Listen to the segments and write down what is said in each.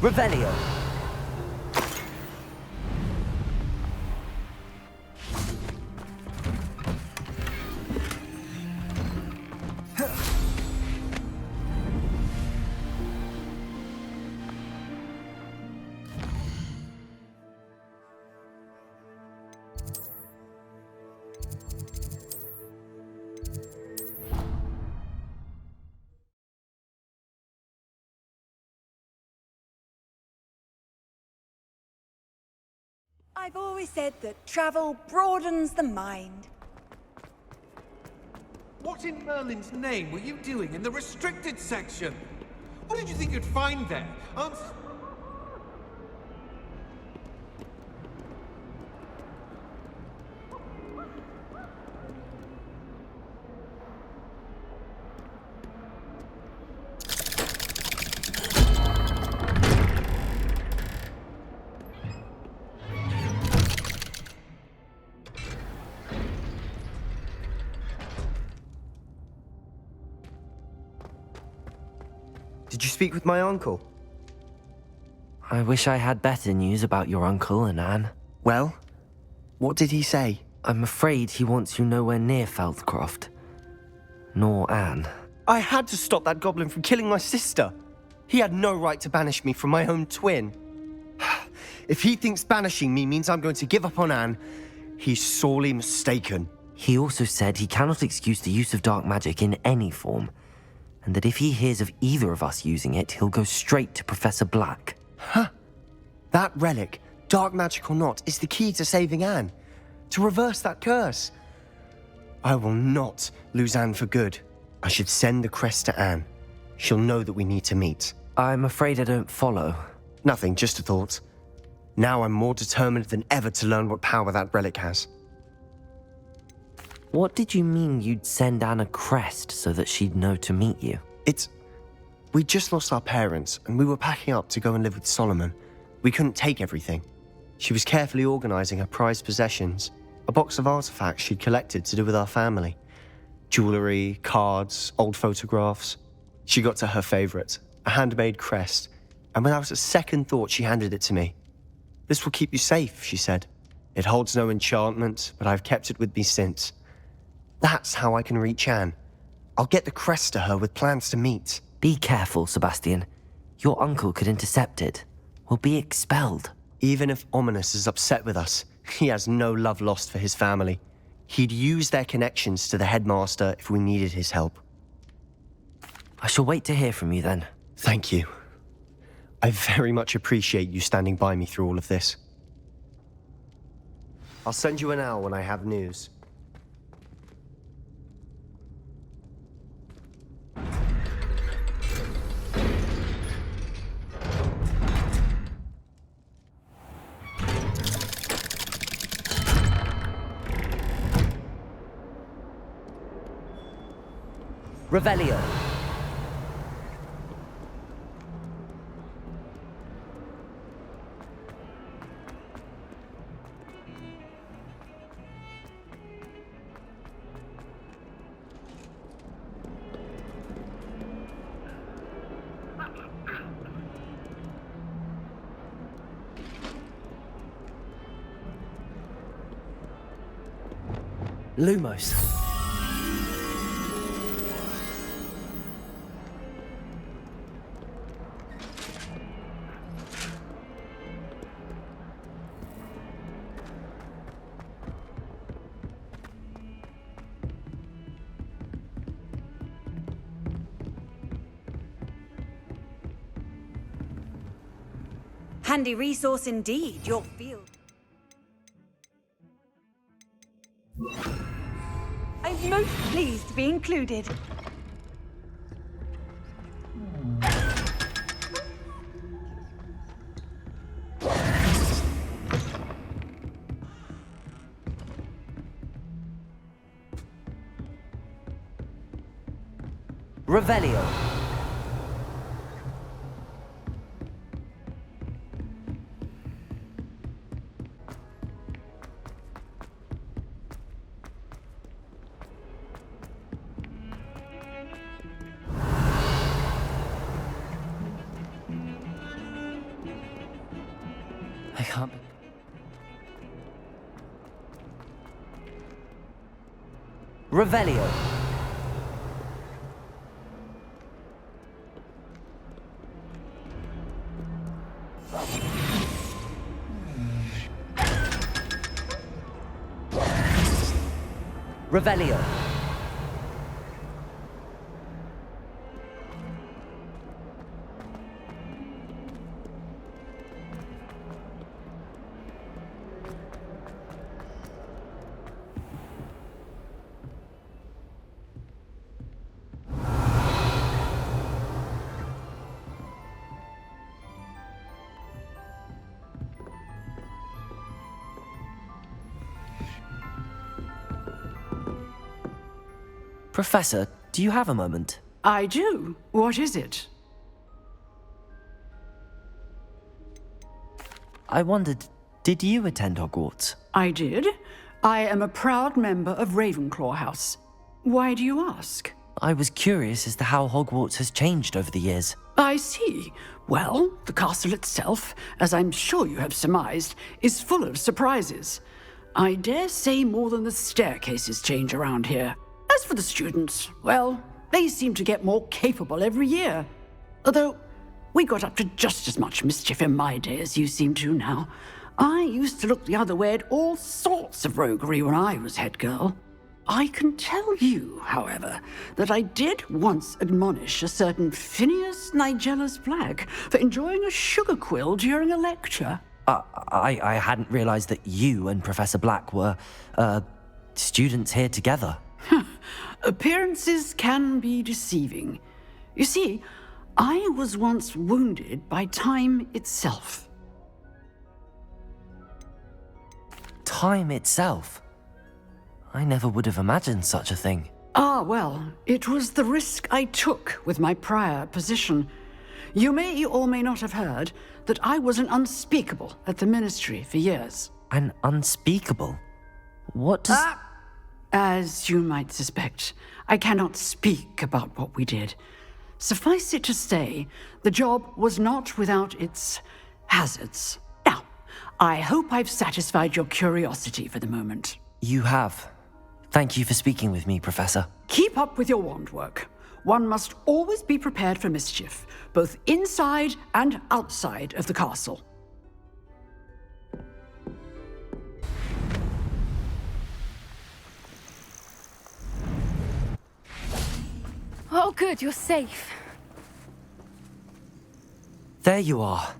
Revelio. I've always said that travel broadens the mind. What in Merlin's name were you doing in the restricted section? What did you think you'd find there? Did you speak with my uncle? I wish I had better news about your uncle and Anne. Well, what did he say? I'm afraid he wants you nowhere near Feldcroft. Nor Anne. I had to stop that goblin from killing my sister. He had no right to banish me from my own twin. If he thinks banishing me means I'm going to give up on Anne, he's sorely mistaken. He also said he cannot excuse the use of dark magic in any form, and that if he hears of either of us using it, he'll go straight to Professor Black. Huh. That relic, dark magic or not, is the key to saving Anne. To reverse that curse. I will not lose Anne for good. I should send the crest to Anne. She'll know that we need to meet. I'm afraid I don't follow. Nothing, just a thought. Now I'm more determined than ever to learn what power that relic has. What did you mean you'd send Anne a crest so that she'd know to meet you? We just lost our parents, and we were packing up to go and live with Solomon. We couldn't take everything. She was carefully organizing her prized possessions, a box of artifacts she'd collected to do with our family. Jewelry, cards, old photographs. She got to her favorite, a handmade crest, and without a second thought she handed it to me. "This will keep you safe," she said. "It holds no enchantment, but I've kept it with me since. That's how I can reach Anne. I'll get the crest to her with plans to meet." Be careful, Sebastian. Your uncle could intercept it. We'll be expelled. Even if Ominous is upset with us, he has no love lost for his family. He'd use their connections to the headmaster if we needed his help. I shall wait to hear from you then. Thank you. I very much appreciate you standing by me through all of this. I'll send you an owl when I have news. Revelio. Lumos. Handy resource indeed, your field. I'm most pleased to be included. Revelio. I can't... Revelio. Revelio. Professor, do you have a moment? I do. What is it? I wondered, did you attend Hogwarts? I did. I am a proud member of Ravenclaw House. Why do you ask? I was curious as to how Hogwarts has changed over the years. I see. Well, the castle itself, as I'm sure you have surmised, is full of surprises. I dare say more than the staircases change around here. As for the students, well, they seem to get more capable every year. Although, we got up to just as much mischief in my day as you seem to now. I used to look the other way at all sorts of roguery when I was head girl. I can tell you, however, that I did once admonish a certain Phineas Nigellus Black for enjoying a sugar quill during a lecture. I hadn't realized that you and Professor Black were, students here together. Appearances can be deceiving. You see, I was once wounded by time itself. Time itself? I never would have imagined such a thing. Ah, well, it was the risk I took with my prior position. You may or may not have heard that I was an unspeakable at the Ministry for years. An unspeakable? What does... As you might suspect, I cannot speak about what we did. Suffice it to say, the job was not without its hazards. Now, I hope I've satisfied your curiosity for the moment. You have. Thank you for speaking with me, Professor. Keep up with your wand work. One must always be prepared for mischief, both inside and outside of the castle. Oh, good, you're safe. There you are.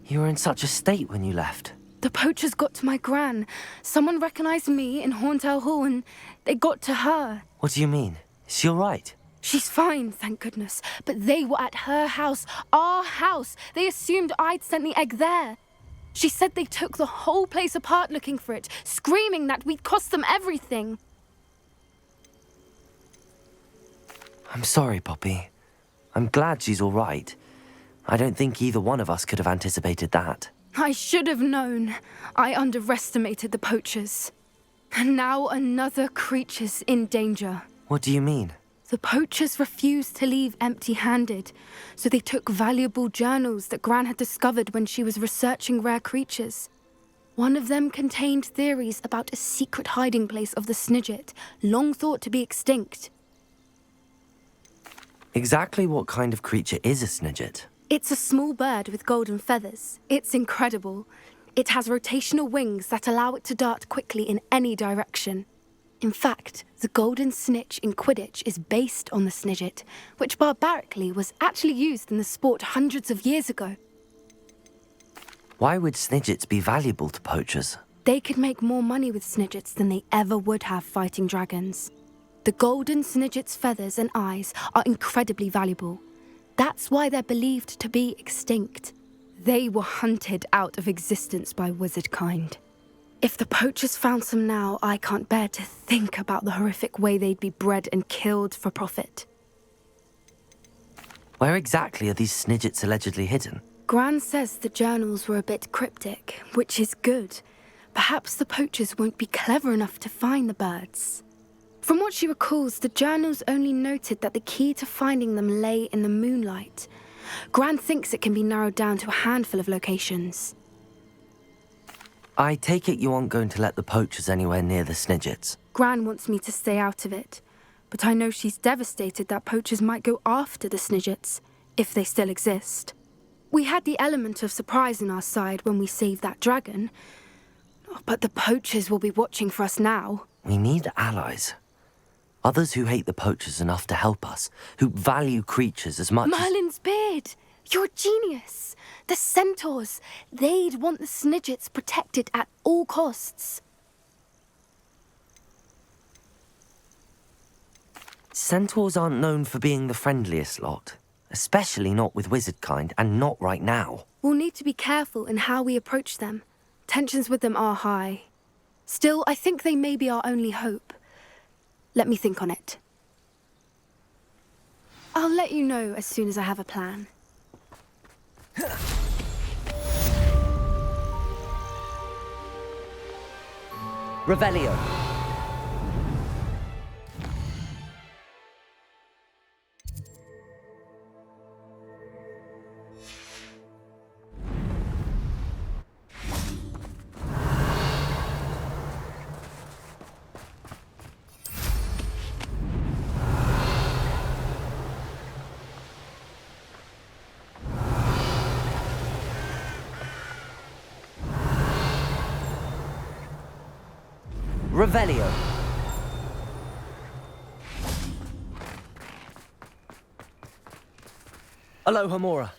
You were in such a state when you left. The poachers got to my gran. Someone recognized me in Horntail Hall and they got to her. What do you mean? Is she all right? She's fine, thank goodness. But they were at her house, our house. They assumed I'd sent the egg there. She said they took the whole place apart looking for it, screaming that we'd cost them everything. I'm sorry, Poppy. I'm glad she's all right. I don't think either one of us could have anticipated that. I should have known. I underestimated the poachers. And now another creature's in danger. What do you mean? The poachers refused to leave empty-handed, so they took valuable journals that Gran had discovered when she was researching rare creatures. One of them contained theories about a secret hiding place of the Snidget, long thought to be extinct. Exactly what kind of creature is a Snidget? It's a small bird with golden feathers. It's incredible. It has rotational wings that allow it to dart quickly in any direction. In fact, the golden snitch in Quidditch is based on the Snidget, which barbarically was actually used in the sport hundreds of years ago. Why would Snidgets be valuable to poachers? They could make more money with Snidgets than they ever would have fighting dragons. The golden Snidget's feathers and eyes are incredibly valuable. That's why they're believed to be extinct. They were hunted out of existence by wizard kind. If the poachers found some now, I can't bear to think about the horrific way they'd be bred and killed for profit. Where exactly are these Snidgets allegedly hidden? Gran says the journals were a bit cryptic, which is good. Perhaps the poachers won't be clever enough to find the birds. From what she recalls, the journals only noted that the key to finding them lay in the moonlight. Gran thinks it can be narrowed down to a handful of locations. I take it you aren't going to let the poachers anywhere near the Snidgets. Gran wants me to stay out of it, but I know she's devastated that poachers might go after the Snidgets, if they still exist. We had the element of surprise on our side when we saved that dragon, but the poachers will be watching for us now. We need allies. Others who hate the poachers enough to help us, who value creatures as much Merlin's beard! You're a genius! The centaurs! They'd want the Snidgets protected at all costs. Centaurs aren't known for being the friendliest lot, especially not with wizard kind, and not right now. We'll need to be careful in how we approach them. Tensions with them are high. Still, I think they may be our only hope. Let me think on it. I'll let you know as soon as I have a plan. Revelio. Revelio. Aloha Mora.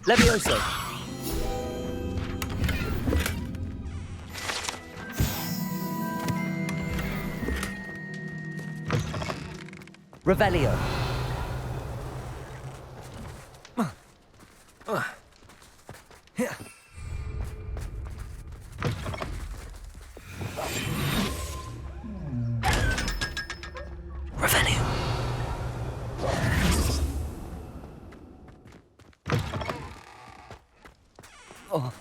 Levioso. Revelio. Revelio. Oh.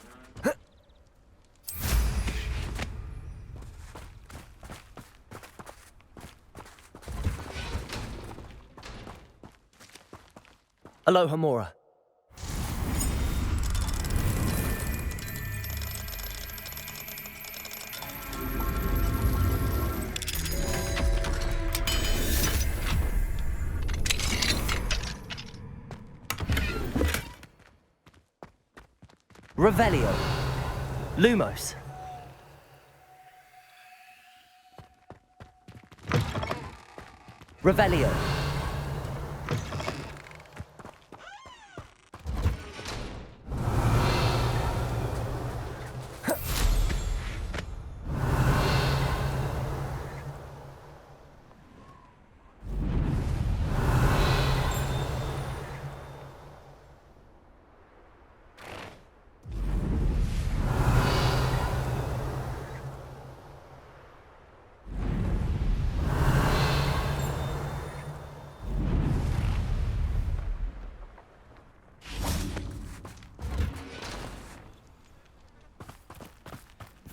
Aloha Mora. Revelio. Lumos. Revelio.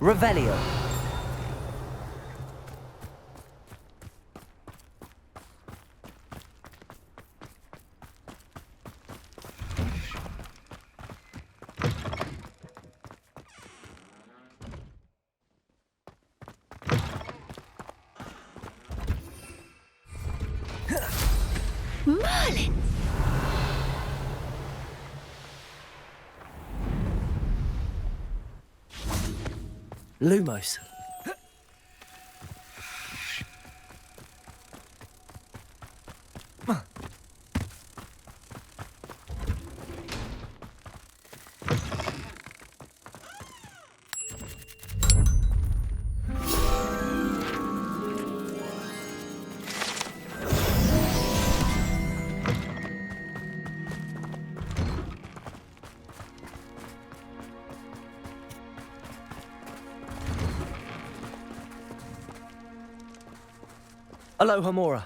Revelio. Merlin! Lumos. Aloha Mora.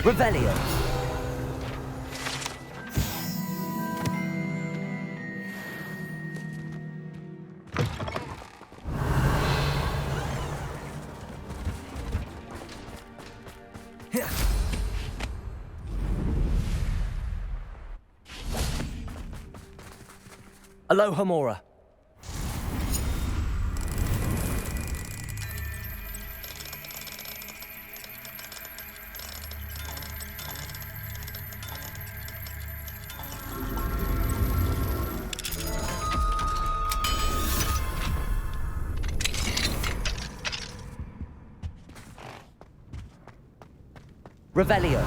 Revelio. Aloha Mora. Revelio.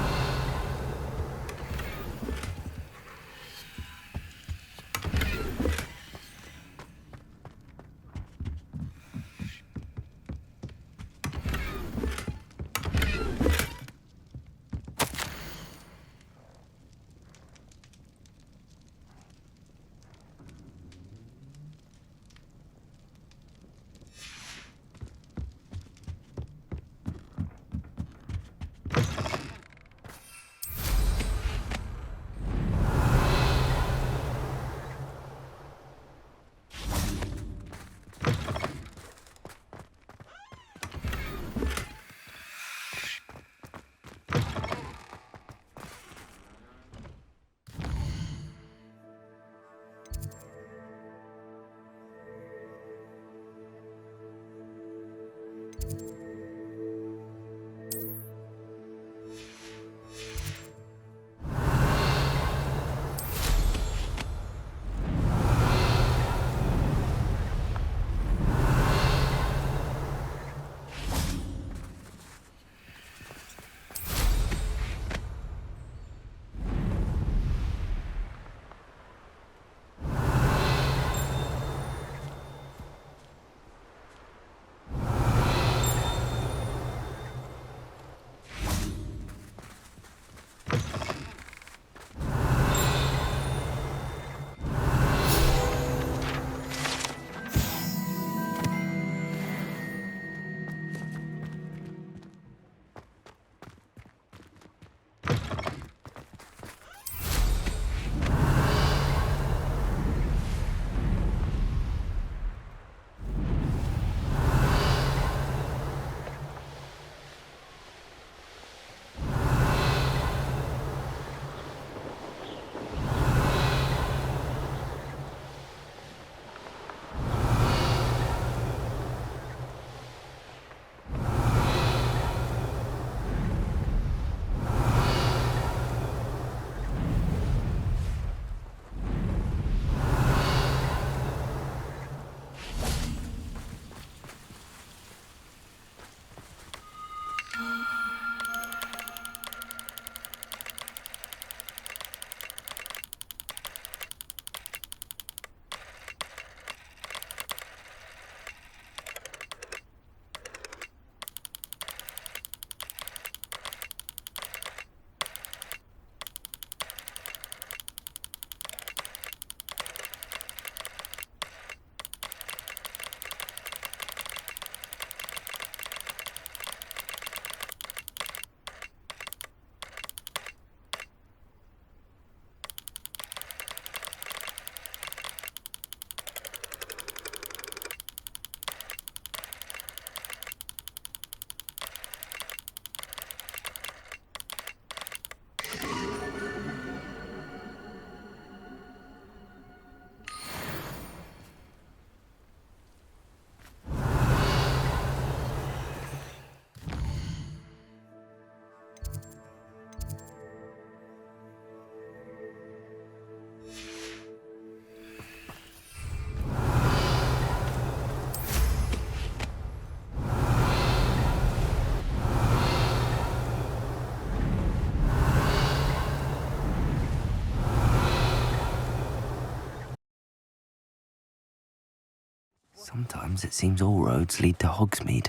Sometimes it seems all roads lead to Hogsmeade.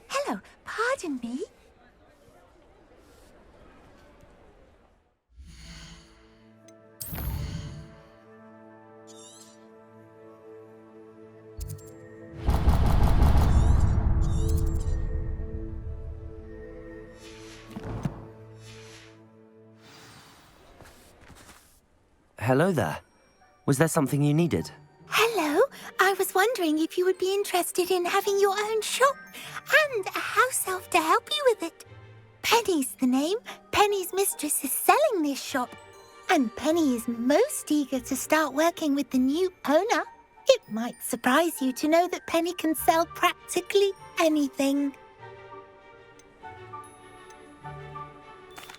Hello, pardon me. hello there. Was there something you needed? Hello. I was wondering if you would be interested in having your own shop and a house elf to help you with it. Penny's the name. Penny's mistress is selling this shop. And Penny is most eager to start working with the new owner. It might surprise you to know that Penny can sell practically anything.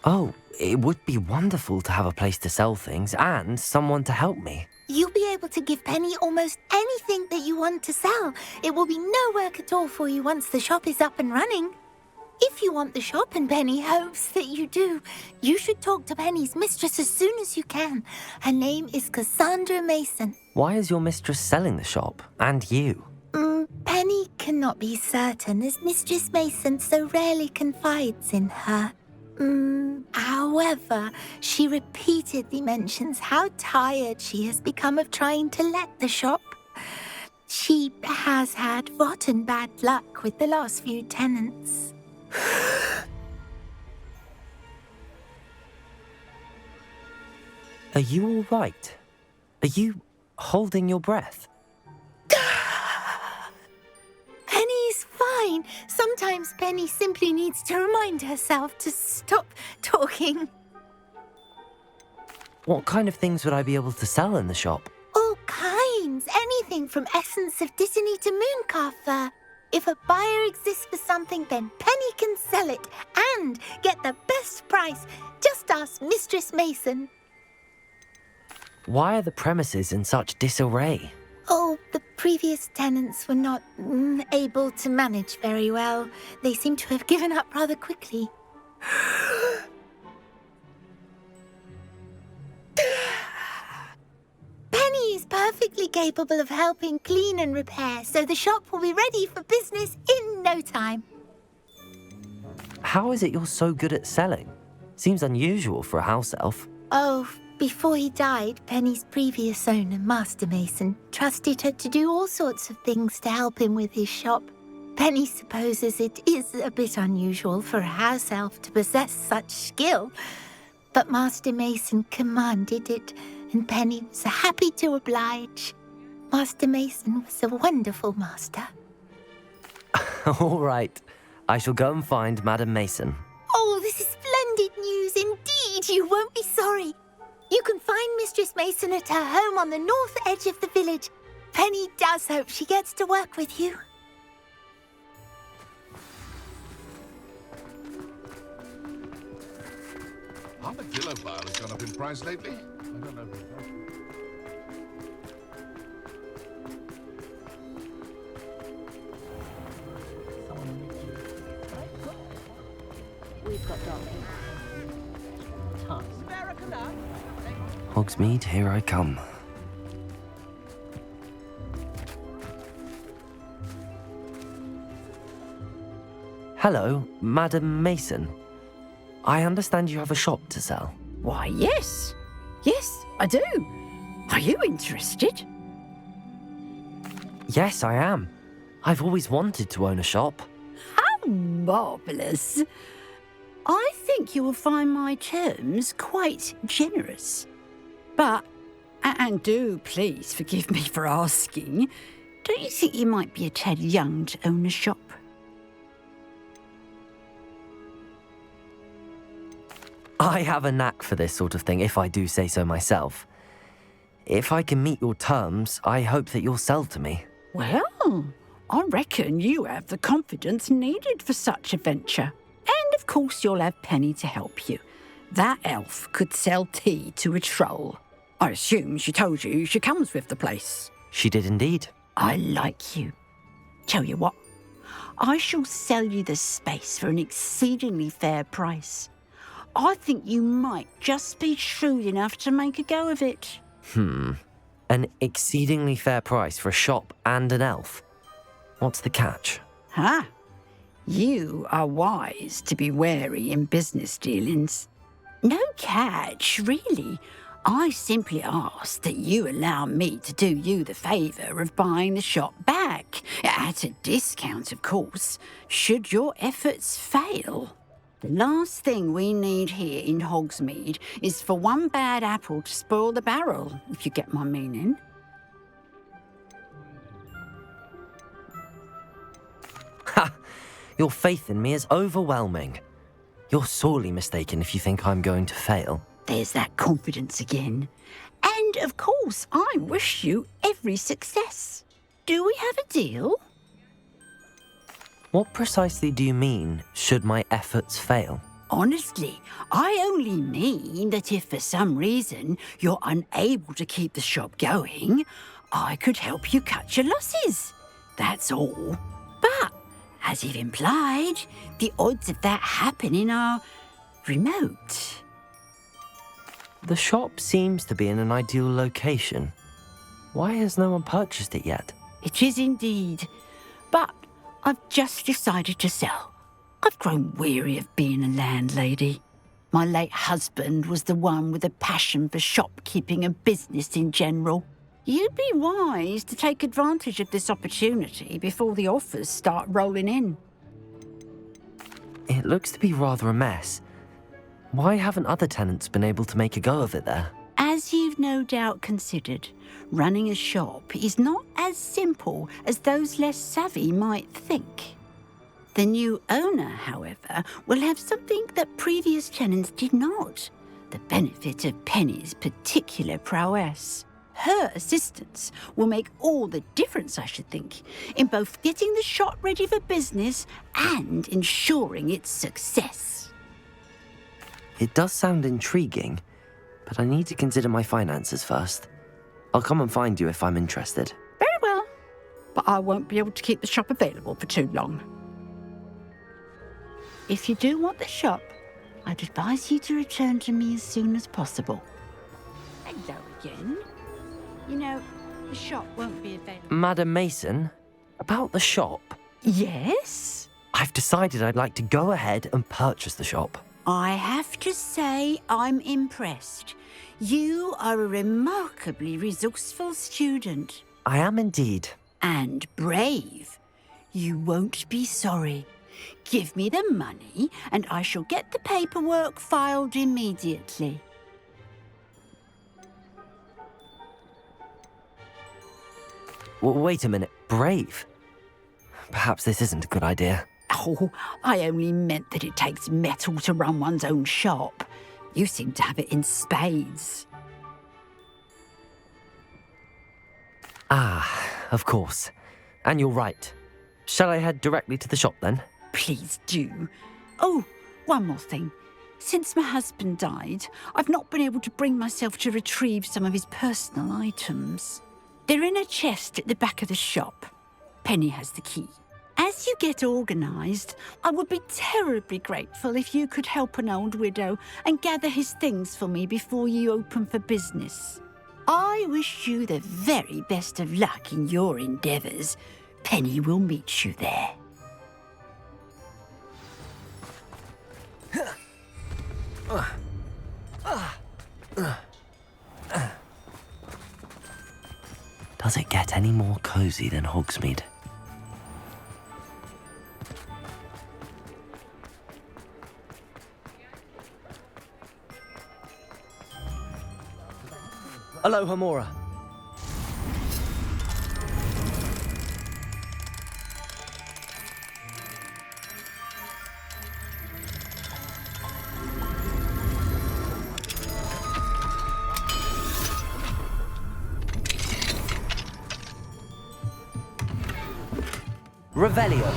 Oh, it would be wonderful to have a place to sell things and someone to help me. You'll be able to give Penny almost anything that you want to sell. It will be no work at all for you once the shop is up and running. If you want the shop and Penny hopes that you do, you should talk to Penny's mistress as soon as you can. Her name is Cassandra Mason. Why is your mistress selling the shop? And you? Penny cannot be certain as Mistress Mason so rarely confides in her. However, she repeatedly mentions how tired she has become of trying to let the shop. She has had rotten bad luck with the last few tenants. Are you all right? Are you holding your breath? Penny's fine. Sometimes Penny simply needs to remind herself to stop talking. What kind of things would I be able to sell in the shop? All kinds. Anything from essence of Dittany to Mooncalf fur. If a buyer exists for something, then Penny can sell it and get the best price. Just ask Mistress Mason. Why are the premises in such disarray? Oh, the previous tenants were not able to manage very well. They seem to have given up rather quickly. Penny is perfectly capable of helping clean and repair, so the shop will be ready for business in no time. How is it you're so good at selling? Seems unusual for a house elf. Oh, before he died, Penny's previous owner, Master Mason, trusted her to do all sorts of things to help him with his shop. Penny supposes it is a bit unusual for a house elf to possess such skill, but Master Mason commanded it, and Penny was happy to oblige. Master Mason was a wonderful master. All right. I shall go and find Madam Mason. Oh, this is splendid news indeed. You won't be sorry. You can find Mistress Mason at her home on the north edge of the village. Penny does hope she gets to work with you. Armadillo file has gone up in price lately. I don't know if it's right. We've got Tons. Hogsmeade, here I come. Hello, Madam Mason. I understand you have a shop to sell. Why, yes. Yes, I do. Are you interested? Yes, I am. I've always wanted to own a shop. How marvellous. I think you will find my terms quite generous. But, and do please forgive me for asking, don't you think you might be a tad young to own a shop? I have a knack for this sort of thing, if I do say so myself. If I can meet your terms, I hope that you'll sell to me. Well, I reckon you have the confidence needed for such a venture. And of course you'll have Penny to help you. That elf could sell tea to a troll. I assume she told you she comes with the place. She did indeed. I like you. Tell you what, I shall sell you the space for an exceedingly fair price. I think you might just be shrewd enough to make a go of it. An exceedingly fair price for a shop and an elf. What's the catch? Huh? You are wise to be wary in business dealings. No catch, really. I simply ask that you allow me to do you the favour of buying the shop back, at a discount, of course, should your efforts fail. The last thing we need here in Hogsmeade is for one bad apple to spoil the barrel, if you get my meaning. Ha! Your faith in me is overwhelming. You're sorely mistaken if you think I'm going to fail. There's that confidence again. And, of course, I wish you every success. Do we have a deal? What precisely do you mean, should my efforts fail? Honestly, I only mean that if for some reason you're unable to keep the shop going, I could help you cut your losses. That's all. But, as you've implied, the odds of that happening are remote. The shop seems to be in an ideal location. Why has no one purchased it yet? It is indeed. But I've just decided to sell. I've grown weary of being a landlady. My late husband was the one with a passion for shopkeeping and business in general. You'd be wise to take advantage of this opportunity before the offers start rolling in. It looks to be rather a mess. Why haven't other tenants been able to make a go of it there? As you've no doubt considered, running a shop is not as simple as those less savvy might think. The new owner, however, will have something that previous tenants did not, the benefit of Penny's particular prowess. Her assistance will make all the difference, I should think, in both getting the shop ready for business and ensuring its success. It does sound intriguing, but I need to consider my finances first. I'll come and find you if I'm interested. Very well, but I won't be able to keep the shop available for too long. If you do want the shop, I'd advise you to return to me as soon as possible. Hello again. You know, the shop won't be available. Madam Mason, about the shop. Yes? I've decided I'd like to go ahead and purchase the shop. I have to say I'm impressed. You are a remarkably resourceful student. I am indeed. And brave. You won't be sorry. Give me the money and I shall get the paperwork filed immediately. Wait a minute, brave? Perhaps this isn't a good idea. Oh, I only meant that it takes metal to run one's own shop. You seem to have it in spades. Ah, of course. And you're right. Shall I head directly to the shop then? Please do. Oh, one more thing. Since my husband died, I've not been able to bring myself to retrieve some of his personal items. They're in a chest at the back of the shop. Penny has the key. As you get organised, I would be terribly grateful if you could help an old widow and gather his things for me before you open for business. I wish you the very best of luck in your endeavours. Penny will meet you there. Does it get any more cosy than Hogsmeade? Aloha, Mora. Revelio.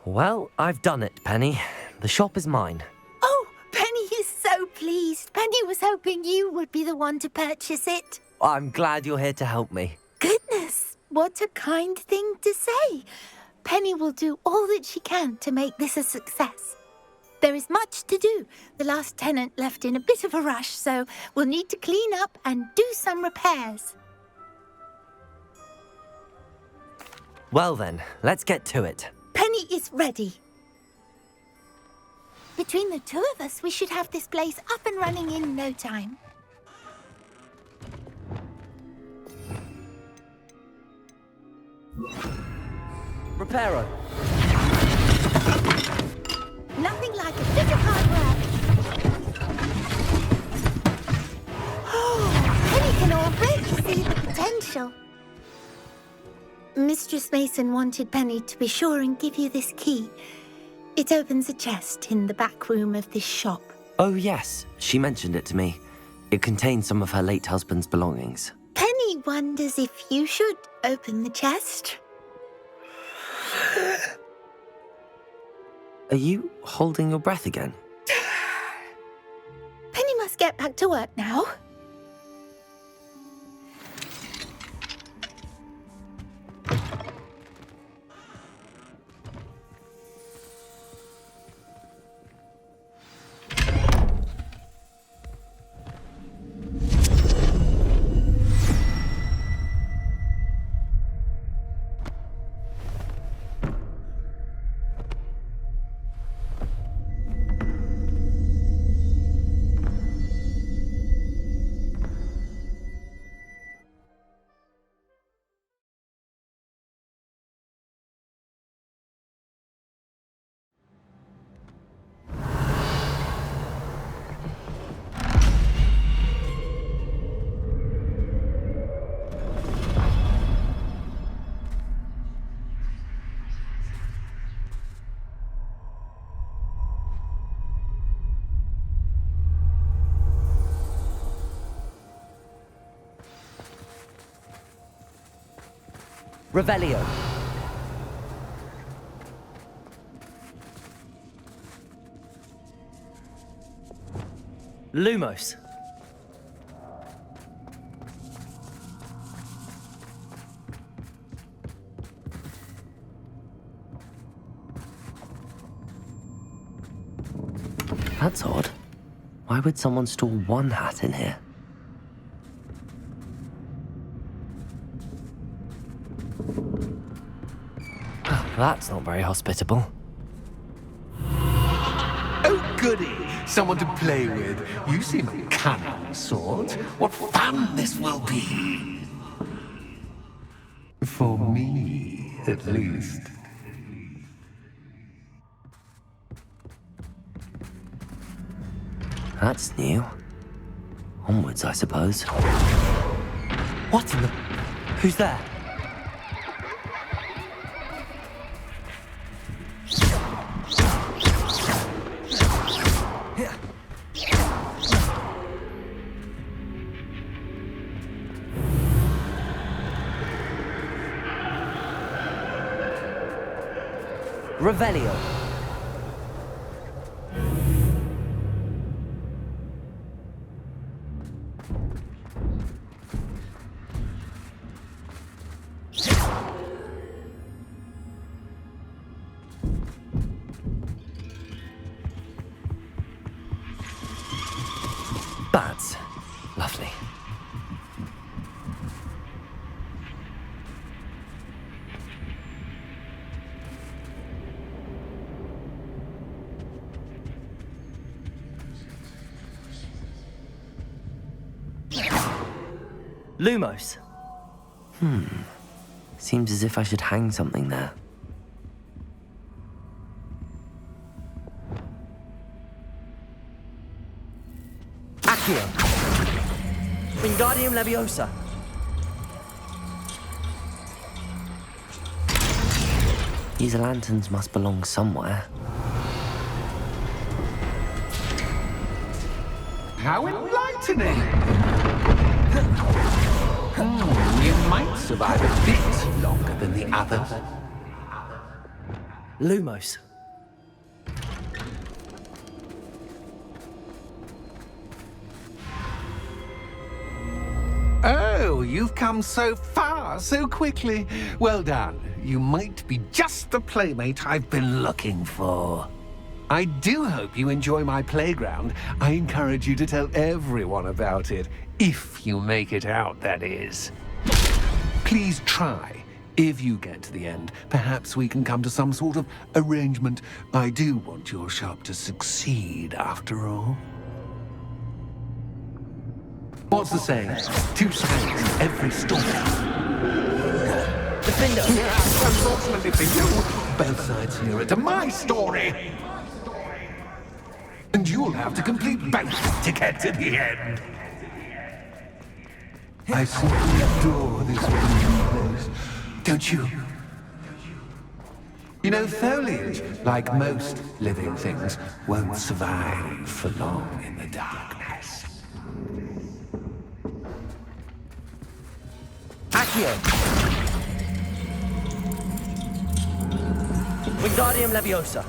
Well, I've done it, Penny. The shop is mine. Oh, Penny is so pleased. Penny was hoping you would be the one to purchase it. I'm glad you're here to help me. Goodness, what a kind thing to say. Penny will do all that she can to make this a success. There is much to do. The last tenant left in a bit of a rush, so we'll need to clean up and do some repairs. Well then, let's get to it. Penny is ready. Between the two of us, we should have this place up and running in no time. Reparo. Nothing like a bit of hard work. Oh, Penny can already see the potential. Mistress Mason wanted Penny to be sure and give you this key. It opens a chest in the back room of this shop. Oh yes, she mentioned it to me. It contains some of her late husband's belongings. Penny wonders if you should open the chest. Are you holding your breath again? Penny must get back to work now. Revelio. Lumos. That's odd. Why would someone store one hat in here? That's not very hospitable. Oh, goody! Someone to play with. You seem a cunning sort. What fun this will be! For me, at least. That's new. Onwards, I suppose. What in the... Who's there? Revelio. Bats. Lovely. Lumos. Seems as if I should hang something there. Accio. Wingardium Leviosa. These lanterns must belong somewhere. How enlightening! You might survive a bit longer than the others. Lumos. Oh, you've come so far so quickly. Well done. You might be just the playmate I've been looking for. I do hope you enjoy my playground. I encourage you to tell everyone about it. If you make it out, that is. Please try. If you get to the end, perhaps we can come to some sort of arrangement. I do want your shop to succeed, after all. What's the saying? 2 sides to every story. Defender! Unfortunately for you, both sides hear it to my story. And you'll have to complete both to get to the end. I simply adore this place, don't you? You know, foliage, like most living things, won't survive for long in the darkness. Accio! Wingardium Leviosa!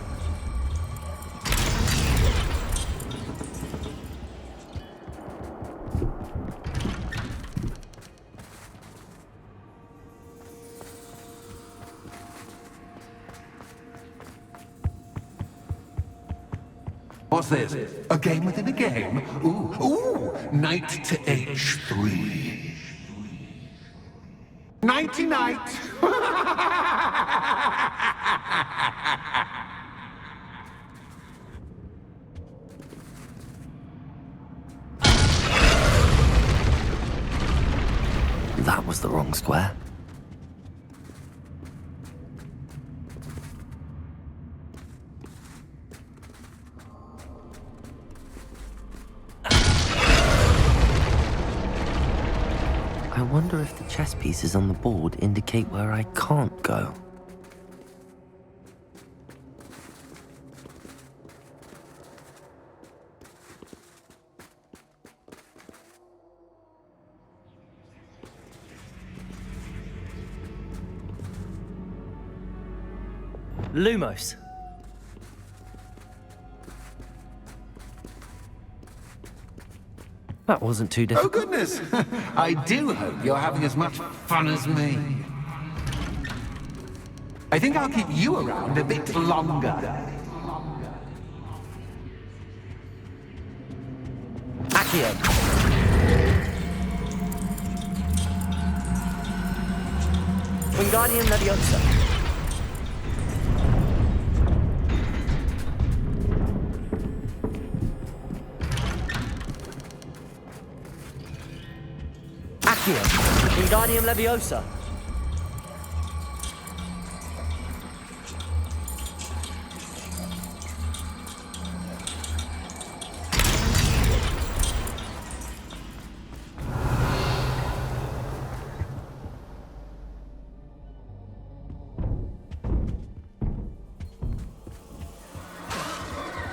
What's this? A game within a game? Ooh, knight to H3. Nighty-night! That was the wrong square. I wonder if the chess pieces on the board indicate where I can't go. Lumos. That wasn't too Oh, difficult. goodness! I do hope you're having as much fun as me. I think I'll keep you around a bit longer. Accio. Wingardium Leviosa. Accio. Wingardium Leviosa.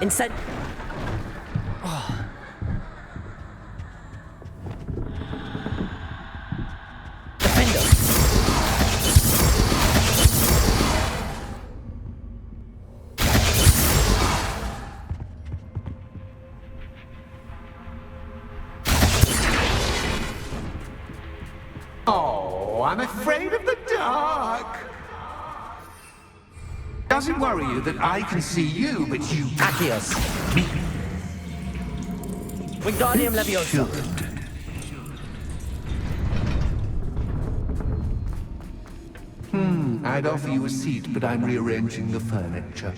Incent. Defender. Oh, I'm afraid of the dark. Does it worry you that I can see you, but you... Accios. Me? Wingardium Leviosa. I'd offer you a seat, but I'm rearranging the furniture.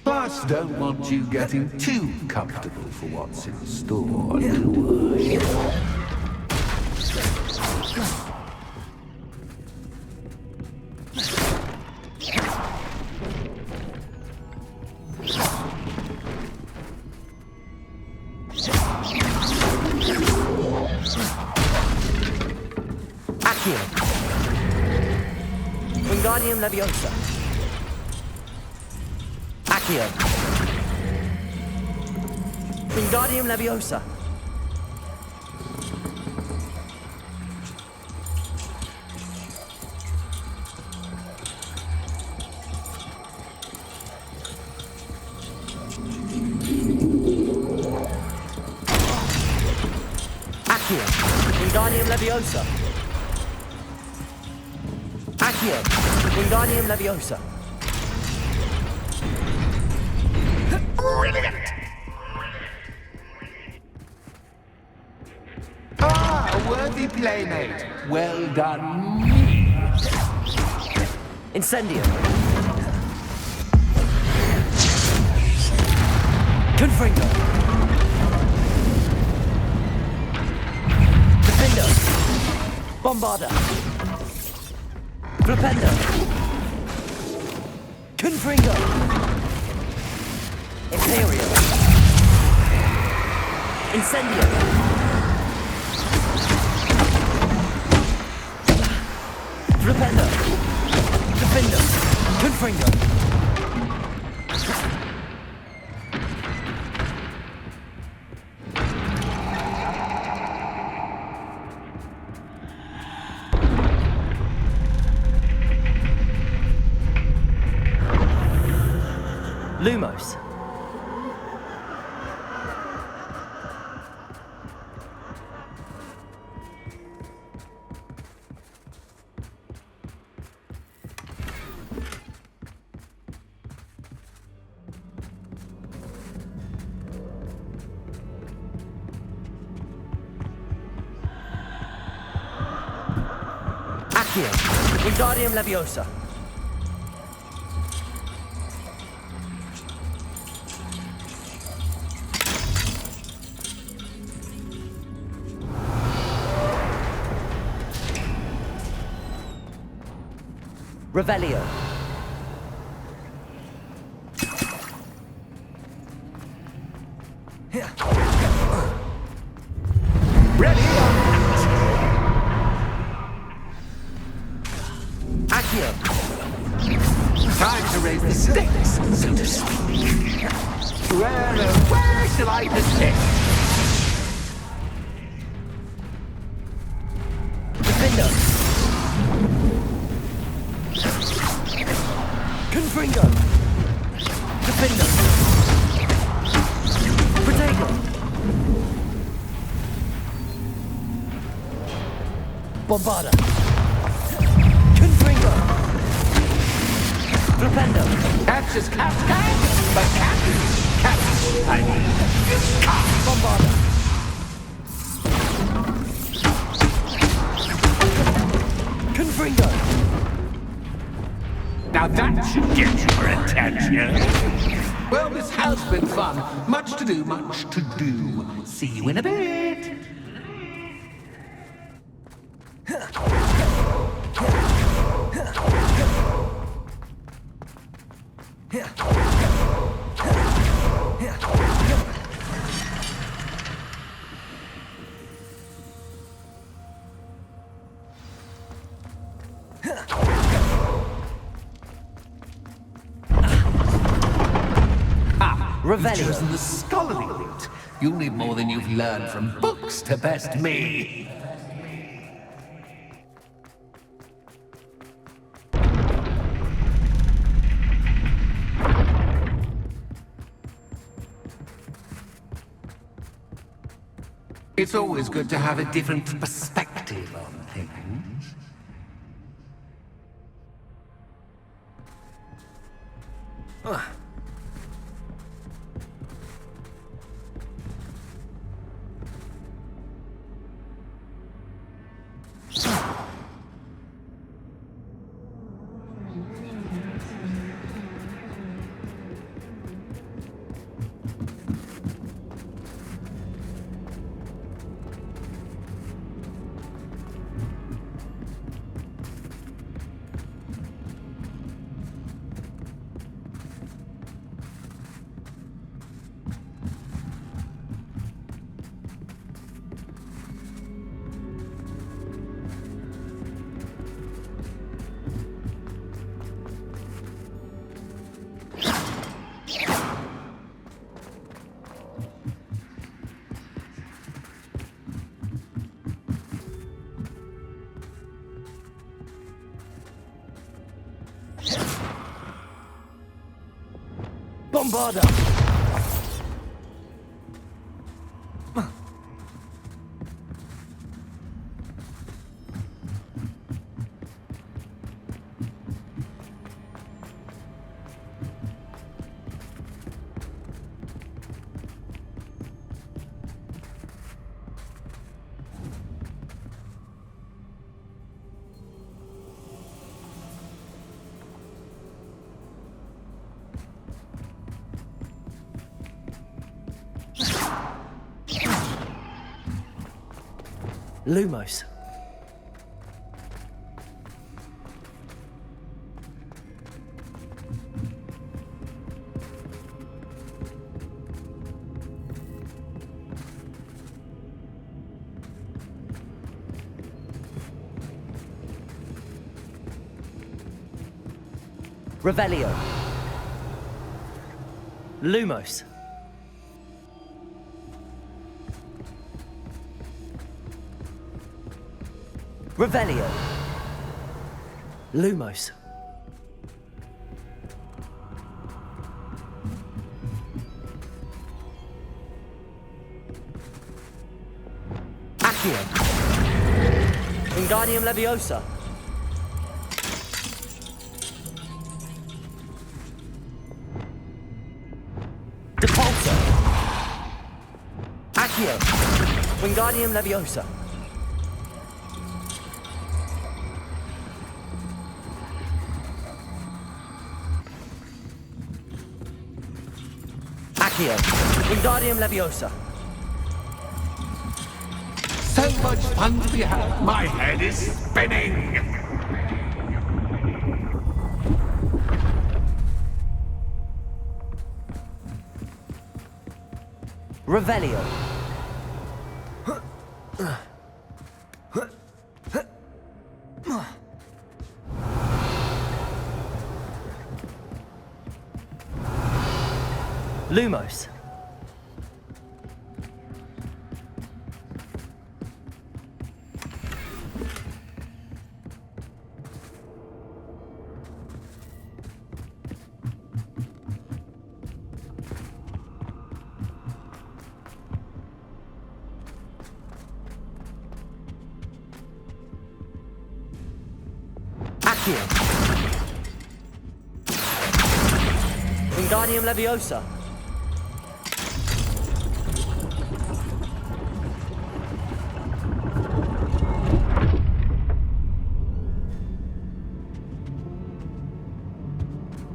Plus, don't want you getting too comfortable for what's in store. Accio. Wingardium Leviosa. Accio. Wingardium Leviosa. Accio. Wingardium Leviosa. Accio. Wingardium Leviosa. Brilliant! Ah, a worthy playmate. Well done. Incendio. Confringo. Defendo. Bombarda. Flipendo. Confringo. Imperio. Incendio. Flipendo. Defendo. Confringo. Lumos. Accio. Wingardium Leviosa. Revelio. Ready? Accio. Time to raise the stakes, so to speak. Where shall I begin? Defendo. Confringo. Defendo. Protego. Bombarda. Confringo. Flipendo. That's just cascade, but cat, I mean, Bombarda. Confringo. Now that should get your attention. Well, this has been fun. Much to do, much to do. See you in a bit. Revelio. You've chosen the scholarly route. You'll need more than you've learned from books to best me. It's always good to have a different perspective on things. Bombarda. Lumos. Revelio. Lumos. Revelio. Lumos. Accio. Wingardium Leviosa. Depulso. Accio. Wingardium Leviosa. Accio. Wingardium Leviosa. So much fun to be had. My head is spinning. Revelio. Lumos. Accio. Wingardium Leviosa.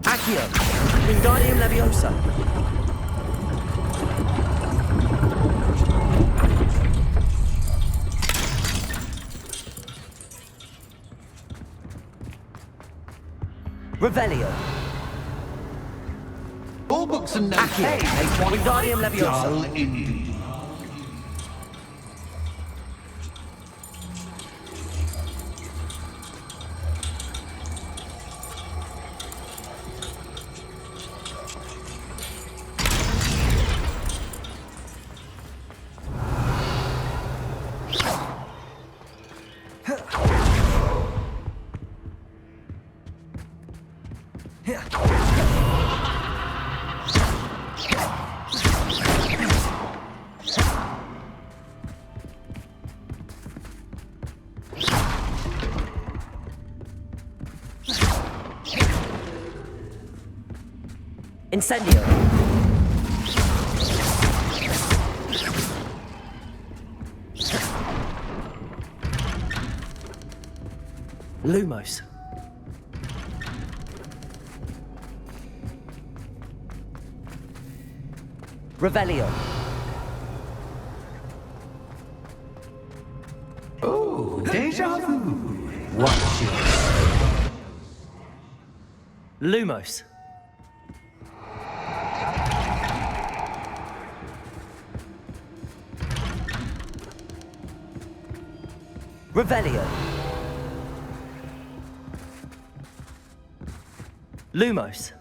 Accio. Wingardium Leviosa. Revelio. All books and notes. Accio. Wingardium Leviosa. Dull indeed. Incendio. Lumos. Revelio. Oh, deja vu. Watch it. Lumos. Revelio. Lumos.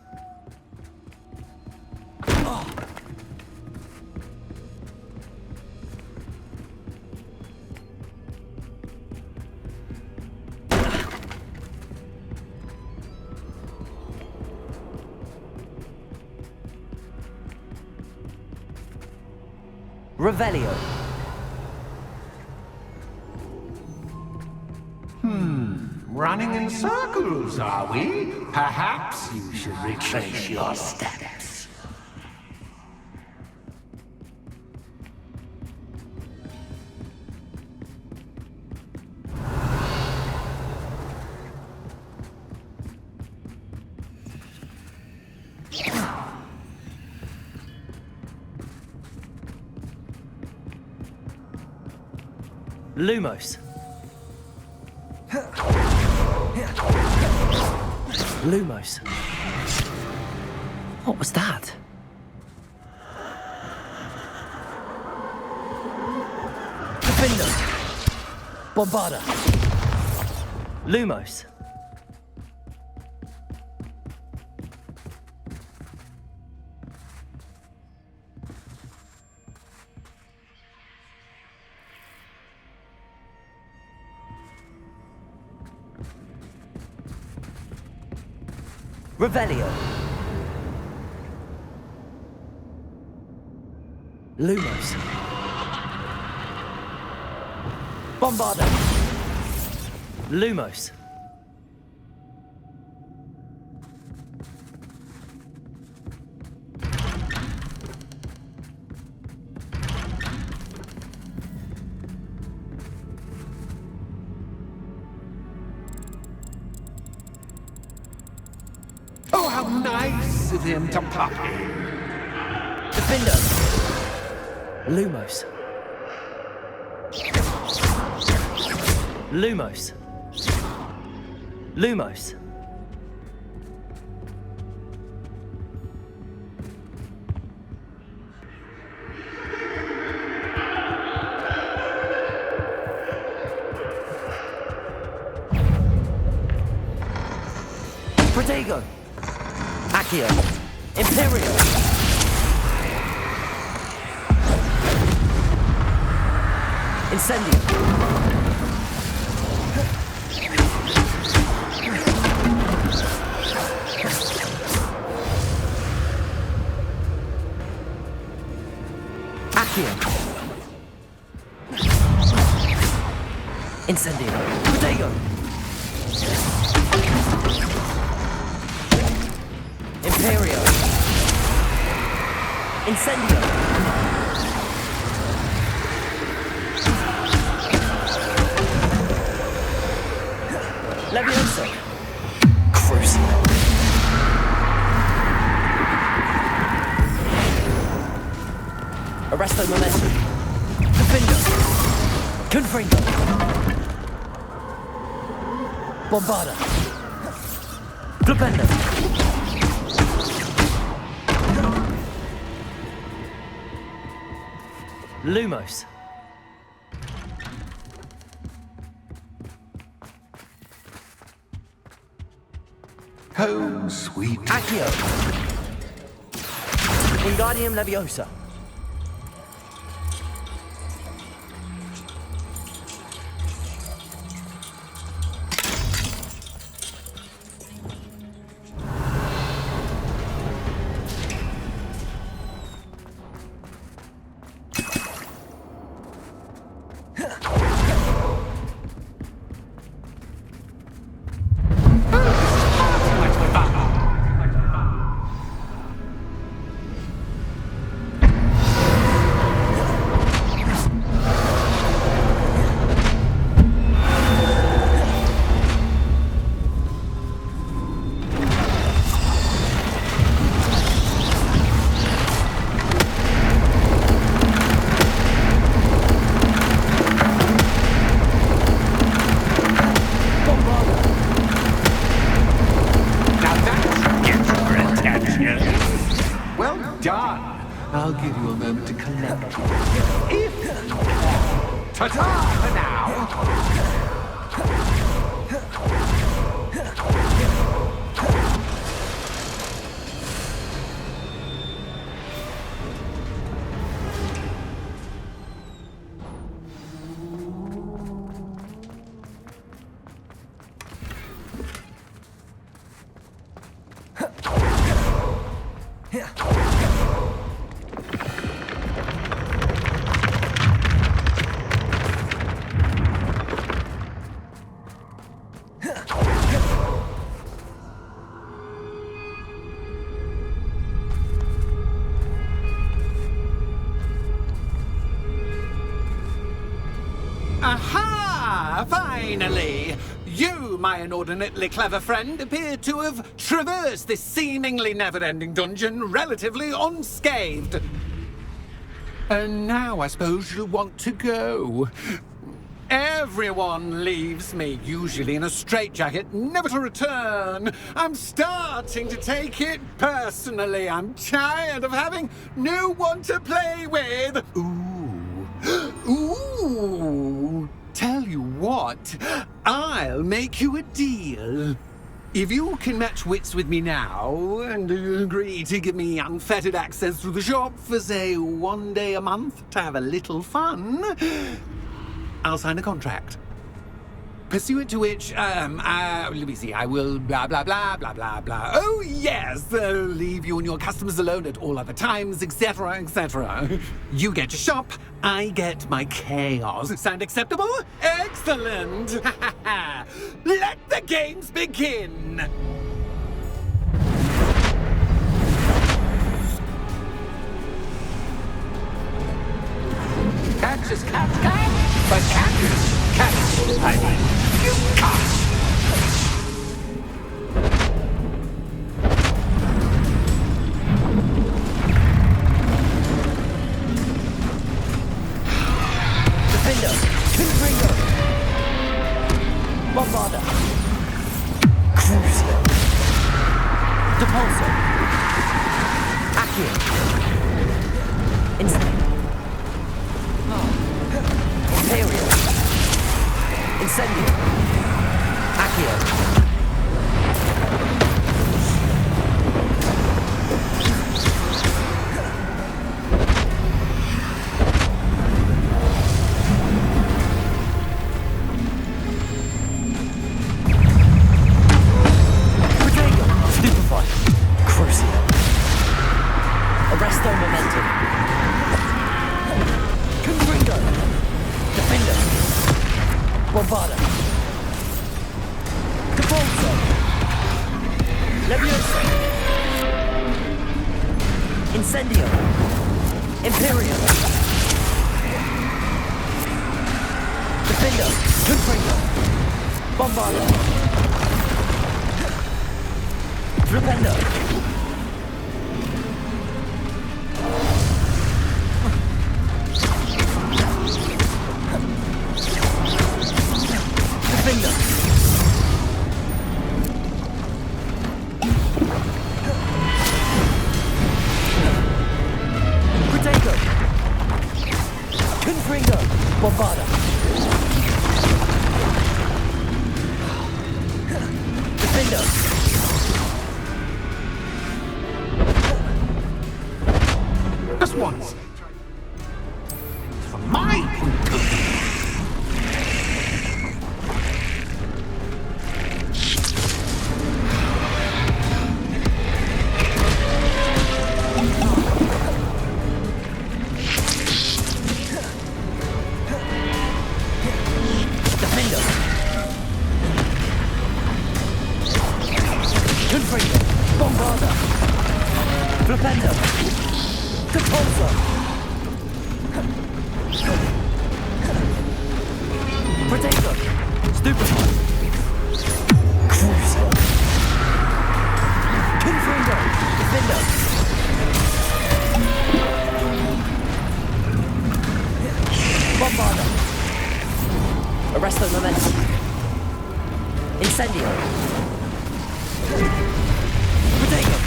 Revelio. Running in circles, are we? Perhaps you should retrace your steps. Lumos. Lumos. What was that? Defender. Bombarda. Lumos. Revelio. Lumos. Bombarda. Lumos. Oh, how nice of him to pop in. Defender. Lumos. Lumos. Lumos. Protego. Accio. Imperial. Incendio. Accio. Incendio. Protego. Imperio. Incendio. Leviosa. Crucible. Arresto Momentum. Defender. Confringo. Bombarda. Flipendo. Lumos. Home, sweet. Accio. Wingardium Leviosa. I'll give you a moment to collect. Ta-ta for now! Aha! Finally! You, my inordinately clever friend, appear to have traversed this seemingly never-ending dungeon relatively unscathed. And now I suppose you'll want to go. Everyone leaves me, usually in a straitjacket, never to return. I'm starting to take it personally. I'm tired of having no one to play with. Ooh. Tell you what, I'll make you a deal. If you can match wits with me now and agree to give me unfettered access to the shop for, say, 1 day a month to have a little fun, I'll sign a contract. Pursuant to which, let me see, I will blah, blah, blah, blah, blah, blah. Oh, yes, leave you and your customers alone at all other times, etc., etc. You get your shop, I get my chaos. Sound acceptable? Excellent! Let the games begin! Catch is catch, but catch is catch. I mean, you catch. Defender, Confringo, Bombarda, Cruiser, Depulsor, Accio, Instinct, Imperial, Incendio, Accio, Arresto Momentum. Confringo. Defender. Bombarda. Depulsor. Leviosa. Incendio. Imperial. Defender. Confringo. Bombarda. Flipendo. Defender. Protego. Confringo. Bombarda. Defender. Just once. For my point of view. Bombarda, Flipendo, Depulsor, Protego, Stupefy, Cruiser, Confringo, Defender, Bombarda, Arresto Momentum, Incendio, Protego,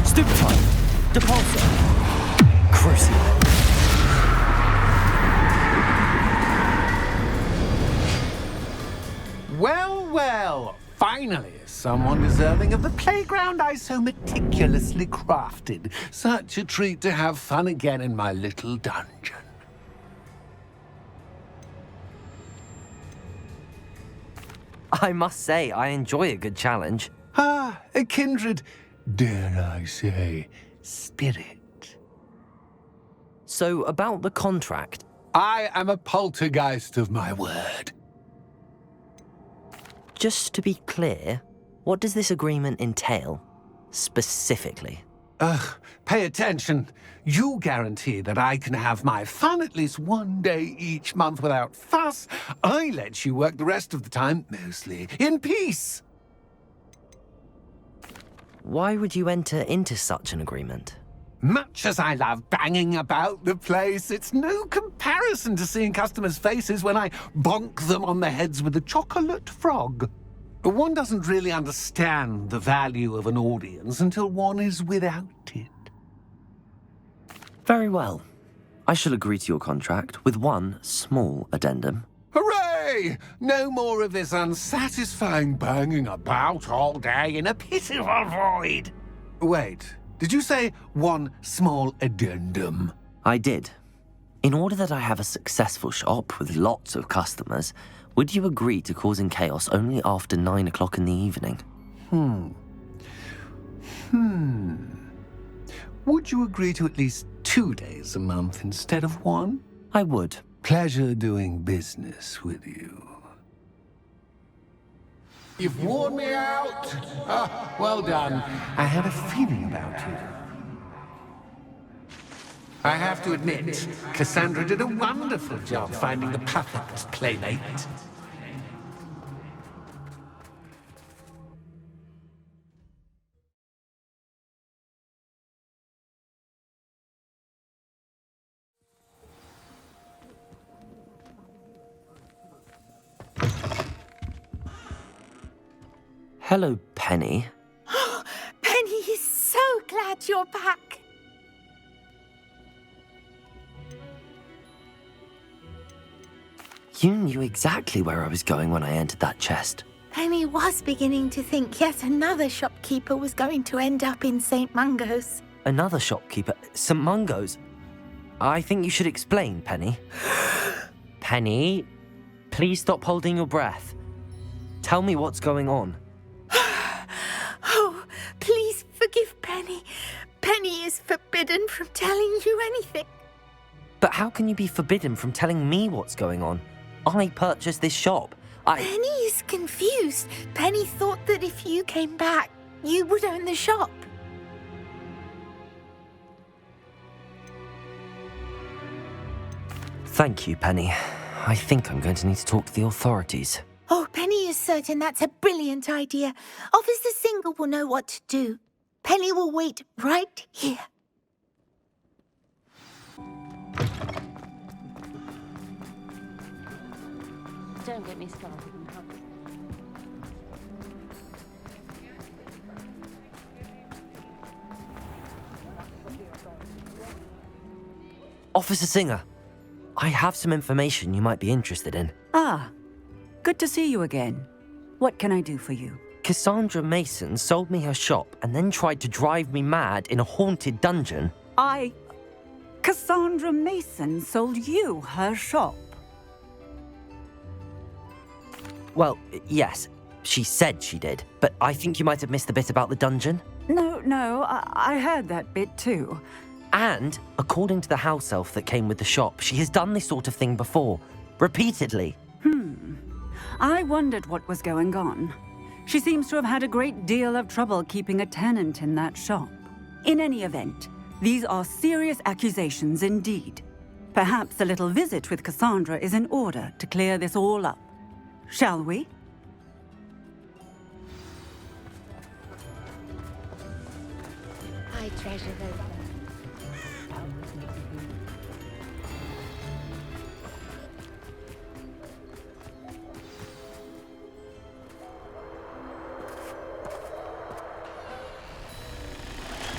Stupefy, Depulsor, Crucible. Well, finally, someone deserving of the playground I so meticulously crafted. Such a treat to have fun again in my little dungeon. I must say, I enjoy a good challenge. Ah, a kindred, dare I say, spirit. So, about the contract. I am a poltergeist of my word. Just to be clear, what does this agreement entail, specifically? Pay attention. You guarantee that I can have my fun at least 1 day each month without fuss. I let you work the rest of the time, mostly in peace. Why would you enter into such an agreement? Much as I love banging about the place, it's no comparison to seeing customers' faces when I bonk them on the heads with a chocolate frog. One doesn't really understand the value of an audience until one is without it. Very well. I shall agree to your contract with one small addendum. Hooray! No more of this unsatisfying banging about all day in a pitiful void. Wait, did you say one small addendum? I did. In order that I have a successful shop with lots of customers, would you agree to causing chaos only after 9 o'clock in the evening? Would you agree to at least 2 days a month instead of 1? I would. Pleasure doing business with you. You've worn me out. Well done. I had a feeling about you. I have to admit, Cassandra did a wonderful job finding the perfect playmate. Hello, Penny. Penny is so glad you're back. You knew exactly where I was going when I entered that chest. Penny was beginning to think yet another shopkeeper was going to end up in St. Mungo's. Another shopkeeper? St. Mungo's? I think you should explain, Penny. Penny, please stop holding your breath. Tell me what's going on. Oh, please forgive Penny. Penny is forbidden from telling you anything. But how can you be forbidden from telling me what's going on? I purchased this shop. Penny is confused. Penny thought that if you came back, you would own the shop. Thank you, Penny. I think I'm going to need to talk to the authorities. Oh, Penny is certain that's a brilliant idea. Officer Single will know what to do. Penny will wait right here. Don't get me started on Hogwarts. Officer Singer, I have some information you might be interested in. Ah, good to see you again. What can I do for you? Cassandra Mason sold me her shop and then tried to drive me mad in a haunted dungeon. Cassandra Mason sold you her shop? Well, yes, she said she did, but I think you might have missed the bit about the dungeon. No, I heard that bit too. And, according to the house elf that came with the shop, she has done this sort of thing before. Repeatedly. I wondered what was going on. She seems to have had a great deal of trouble keeping a tenant in that shop. In any event, these are serious accusations indeed. Perhaps a little visit with Cassandra is in order to clear this all up. Shall we? I treasure those.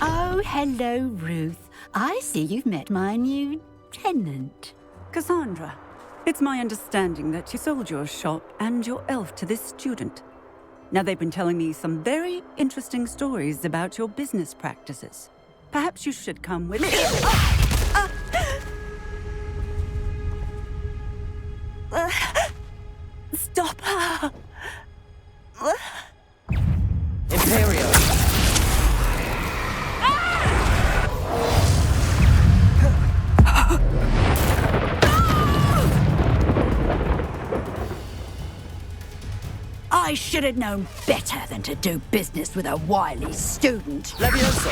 Oh, hello, Ruth. I see you've met my new tenant. Cassandra, it's my understanding that you sold your shop and your elf to this student. Now, they've been telling me some very interesting stories about your business practices. Perhaps you should come with me. Stop her! Imperio! I should have known better than to do business with a wily student. Levioso!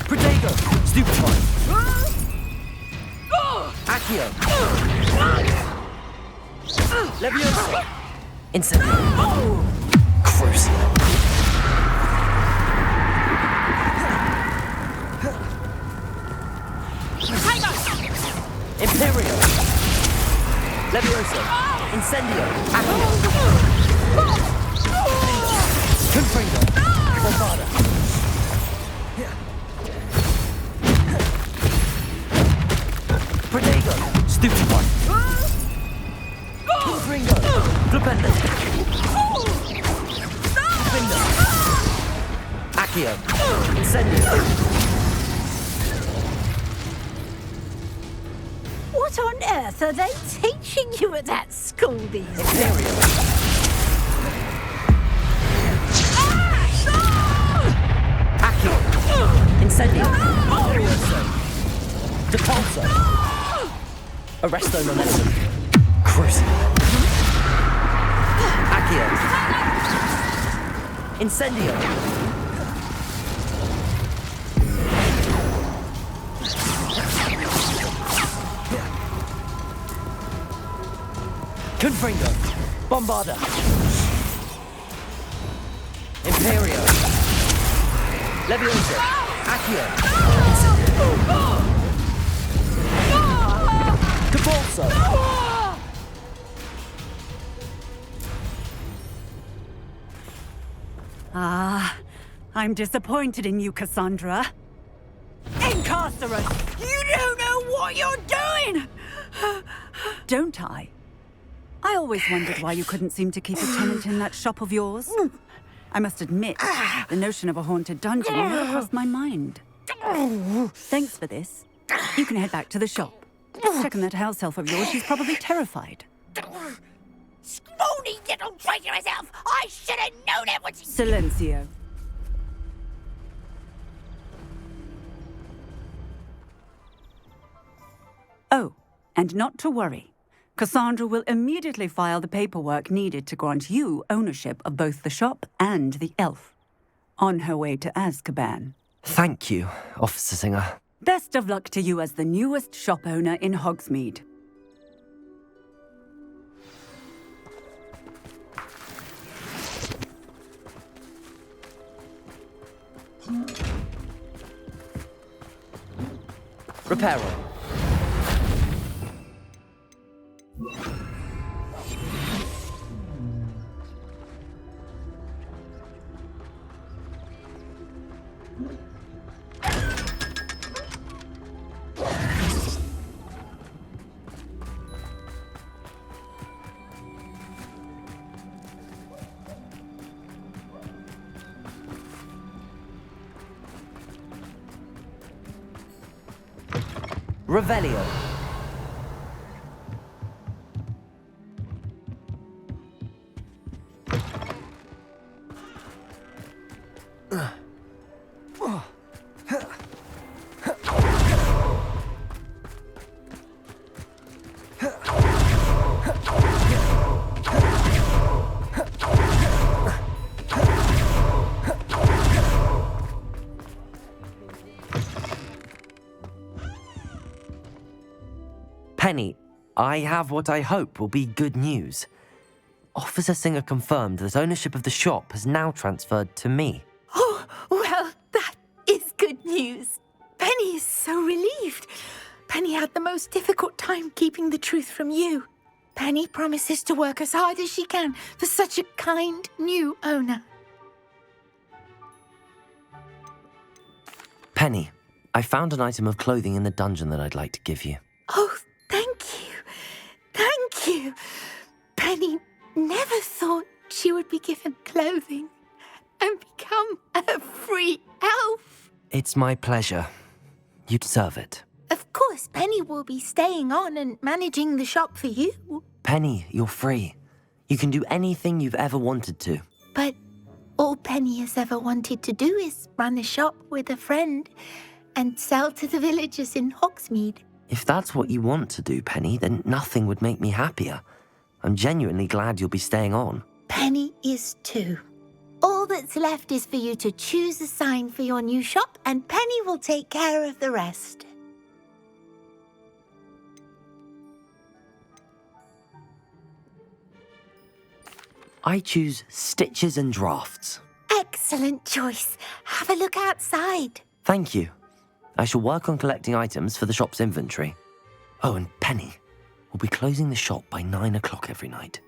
Protego! Stupefy! Accio! Leviosa! Incendio! Crucial! Imperio! Leviosa! Incendio! Confringo! Bombada! Protego! Stupefy! Confringo! Flipendo! Findo! Accio! Incendio! What on earth are they teaching you at that school these days? Imperio! Accio! Incendio! Furioso! Depulso! Arresto Momentum! Crucial! Accio! Incendio! Confringo! Bombarda! Imperio! Leviosa! Accio! Capulso! Ah, I'm disappointed in you, Cassandra. Incarcerate! You don't know what you're doing! Don't I? I always wondered why you couldn't seem to keep a tenant in that shop of yours. I must admit, the notion of a haunted dungeon never crossed my mind. Thanks for this. You can head back to the shop. Check on that house elf of yours, she's probably terrified. Scrawny little traitor herself! I should have known it was... Silencio. Oh, and not to worry. Cassandra will immediately file the paperwork needed to grant you ownership of both the shop and the elf. On her way to Azkaban. Thank you, Officer Singer. Best of luck to you as the newest shop owner in Hogsmeade. Reparo. Revelio. Penny, I have what I hope will be good news. Officer Singer confirmed that ownership of the shop has now transferred to me. Oh, well, that is good news. Penny is so relieved. Penny had the most difficult time keeping the truth from you. Penny promises to work as hard as she can for such a kind new owner. Penny, I found an item of clothing in the dungeon that I'd like to give you. Oh, thank you. Thank you. Penny never thought she would be given clothing and become a free elf. It's my pleasure. You deserve it. Of course, Penny will be staying on and managing the shop for you. Penny, you're free. You can do anything you've ever wanted to. But all Penny has ever wanted to do is run a shop with a friend and sell to the villagers in Hogsmeade. If that's what you want to do, Penny, then nothing would make me happier. I'm genuinely glad you'll be staying on. Penny is too. All that's left is for you to choose a sign for your new shop, and Penny will take care of the rest. I choose stitches and drafts. Excellent choice. Have a look outside. Thank you. I shall work on collecting items for the shop's inventory. Oh, and Penny, we'll be closing the shop by 9 o'clock every night.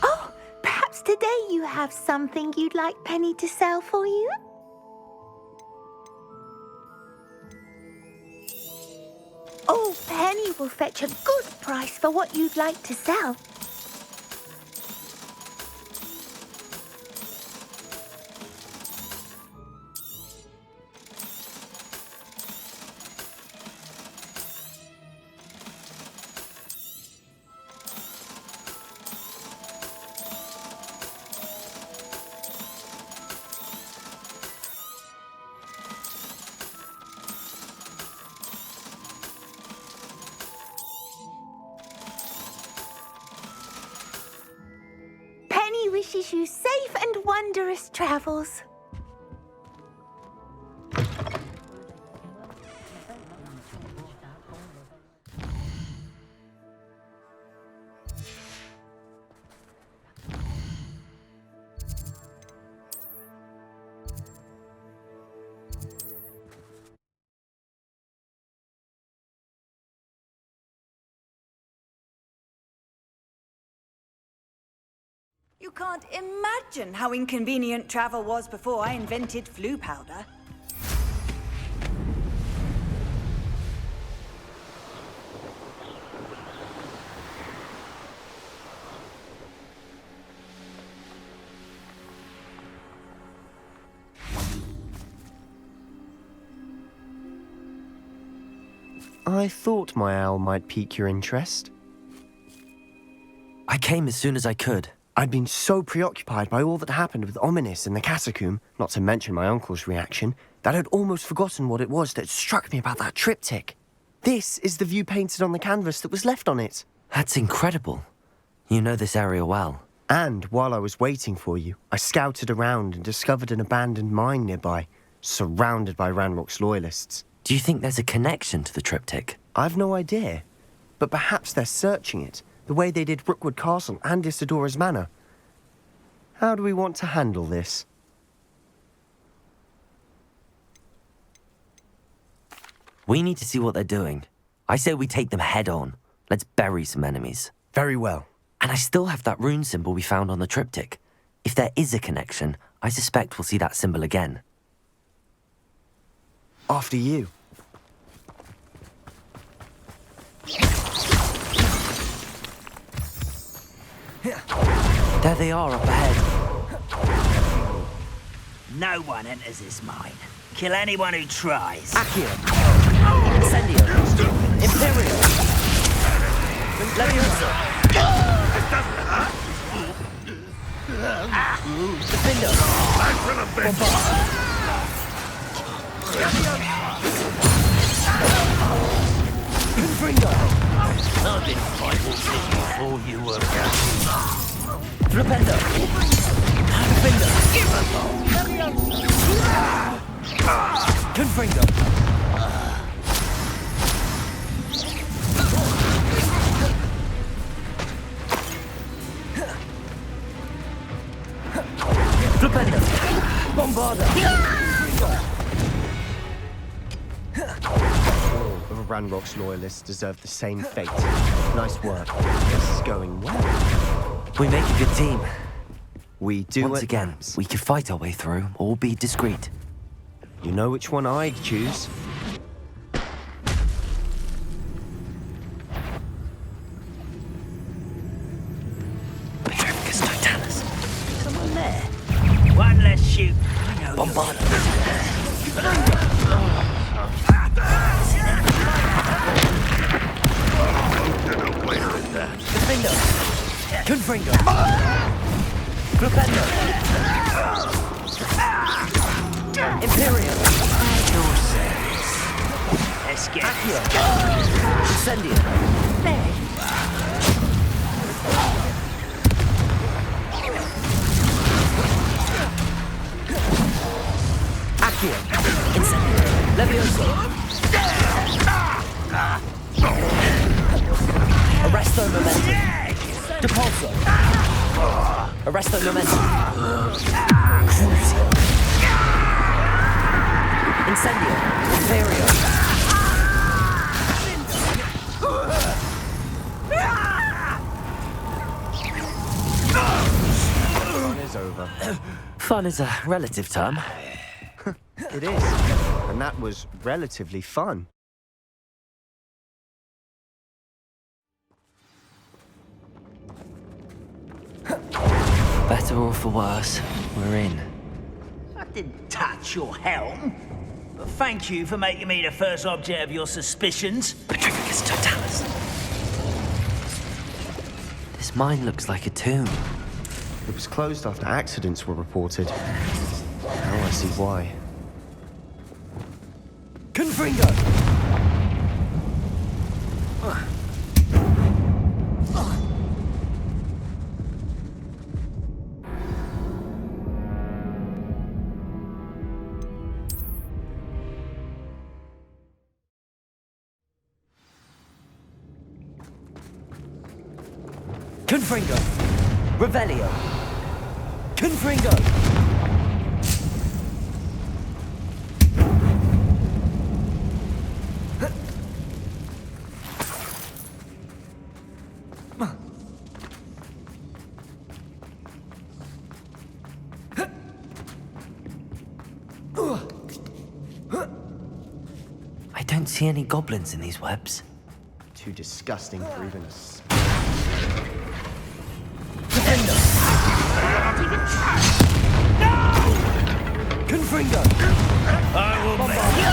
Oh, perhaps today you have something you'd like Penny to sell for you? Oh, Penny will fetch a good price for what you'd like to sell. Penny wishes you safe and wondrous travels. You can't imagine how inconvenient travel was before I invented flu powder. I thought my owl might pique your interest. I came as soon as I could. I'd been so preoccupied by all that happened with Ominis in the catacomb, not to mention my uncle's reaction, that I'd almost forgotten what it was that struck me about that triptych. This is the view painted on the canvas that was left on it. That's incredible. You know this area well. And while I was waiting for you, I scouted around and discovered an abandoned mine nearby, surrounded by Ranrock's loyalists. Do you think there's a connection to the triptych? I've no idea, but perhaps they're searching it, the way they did Rookwood Castle and Isidora's Manor. How do we want to handle this? We need to see what they're doing. I say we take them head on. Let's bury some enemies. Very well. And I still have that rune symbol we found on the triptych. If there is a connection, I suspect we'll see that symbol again. After you. There they are up ahead. No one enters this mine. Kill anyone who tries. Accio! Incendio! Imperial! Leviosa! Defender! Bombard! Confringo! I've been fighting before you were Flipendo! Defender! Confringo! Flipendo! Bombarda! All of Ranrock's loyalists deserve the same fate. Nice work. This is going well. We make a good team. We do. Once again, we could fight our way through or be discreet. You know which one I'd choose. Petrificus Titanus. someone there. One less shoot. Bombarda. Defender. Confringo. Flipendo. Imperial. Your service. Let's get Incendio. Accio. Incendio. Levioso. Arresto momentum. Depulso. Arresto momentum. Crucio. Incendio. Imperio. Fun is over. Fun is a relative term. It is. And that was relatively fun. Better or for worse, we're in. I didn't touch your helm. But thank you for making me the first object of your suspicions. Petrificus totalis. This mine looks like a tomb. It was closed after accidents were reported. Now I see why. Confringo! Confringo! Revelio! Confringo! I don't see any goblins in these webs. Too disgusting for even a spell. Confringo! I will make you.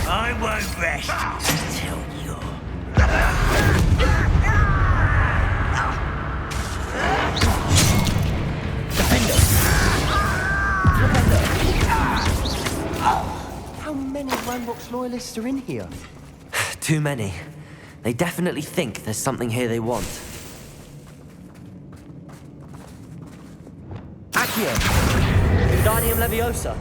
I won't rest until you're... How many Rambox loyalists are in here? Too many. They definitely think there's something here they want. Accio! Wingardium Leviosa!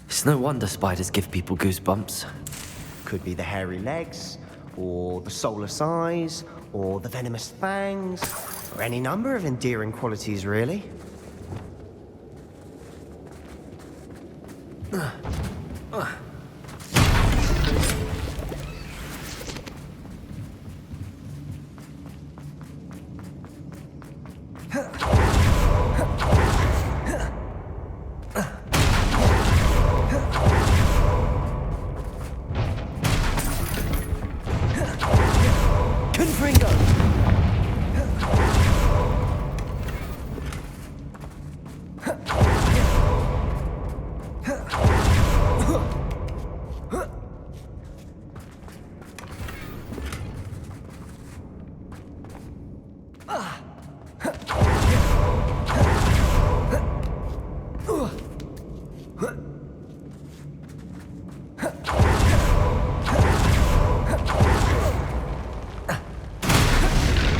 It's no wonder spiders give people goosebumps. Could be the hairy legs, or the soulless eyes, or the venomous fangs, or any number of endearing qualities, really.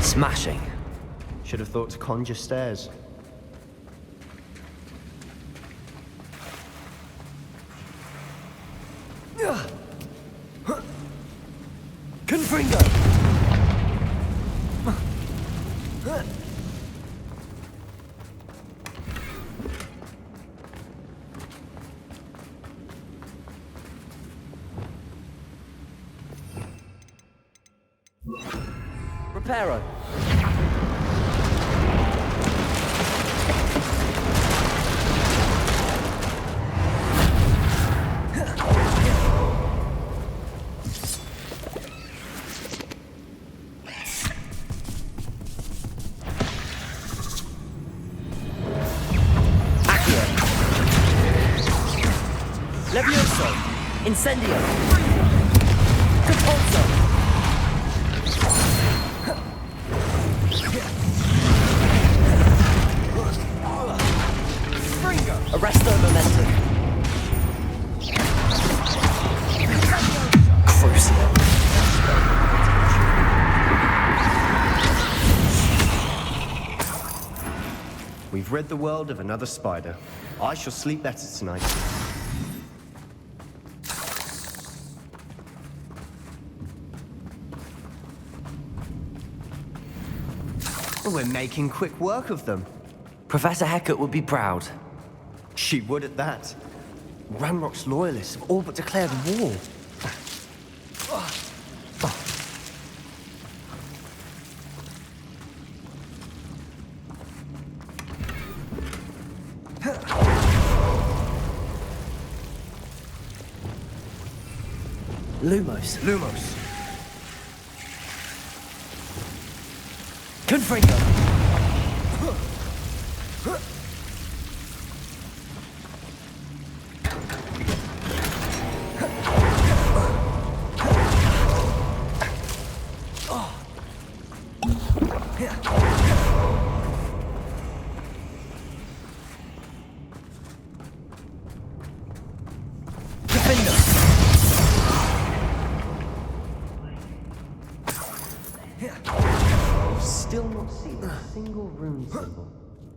Smashing. Should have thought to conjure stairs. Confringo! Reparo. Levioso! Incendio! Depulso! Arrest their momentum. Crucial. We've rid the world of another spider. I shall sleep better tonight. We're making quick work of them. Professor Hecat would be proud. She would at that. Ranrock's loyalists have all but declared war. Lumos. Lumos. Confringo. Still not seen a single rune symbol.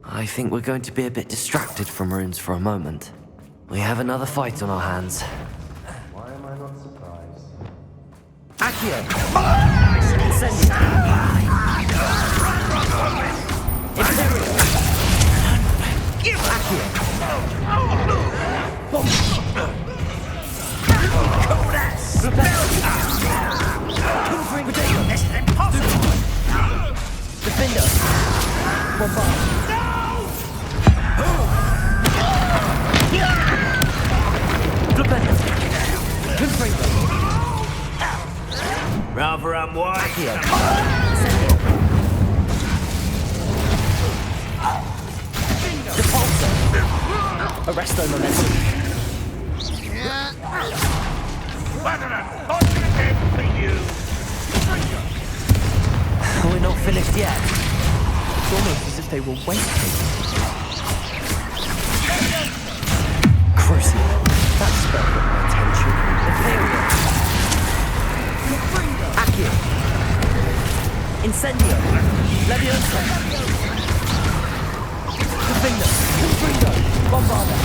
I think we're going to be a bit distracted from runes for a moment. We have another fight on our hands. Why am I not surprised? Accio! Incendio! Imperial! Accio! Defender! Bombard! Flipendo! Confringo! Rather unwise. Depulso! Arresto momentum! We're not finished yet. It's almost as if they were waiting. Crucial. That spell got my attention. Imperial. Accio. Incendio. Leviosa. Defender. Confringo. Bombarda.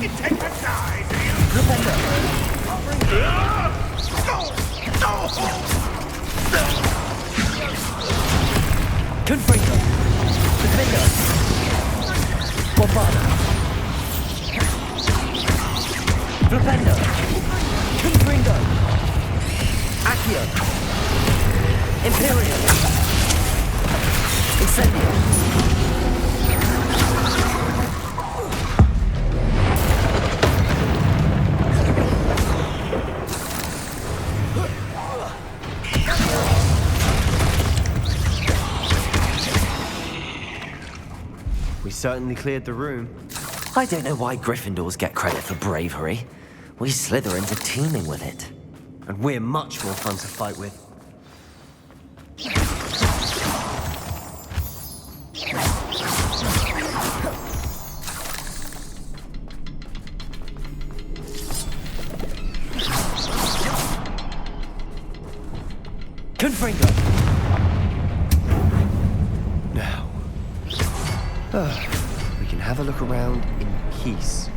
It takes a die, do you? Flipendo. Confringo. Defender. Bombarda. Flipendo. Confringo. Accio. Imperial. Incendio. We certainly cleared the room. I don't know why Gryffindors get credit for bravery. We Slytherins are teeming with it. And we're much more fun to fight with. Confringo! Now, we can have a look around in peace.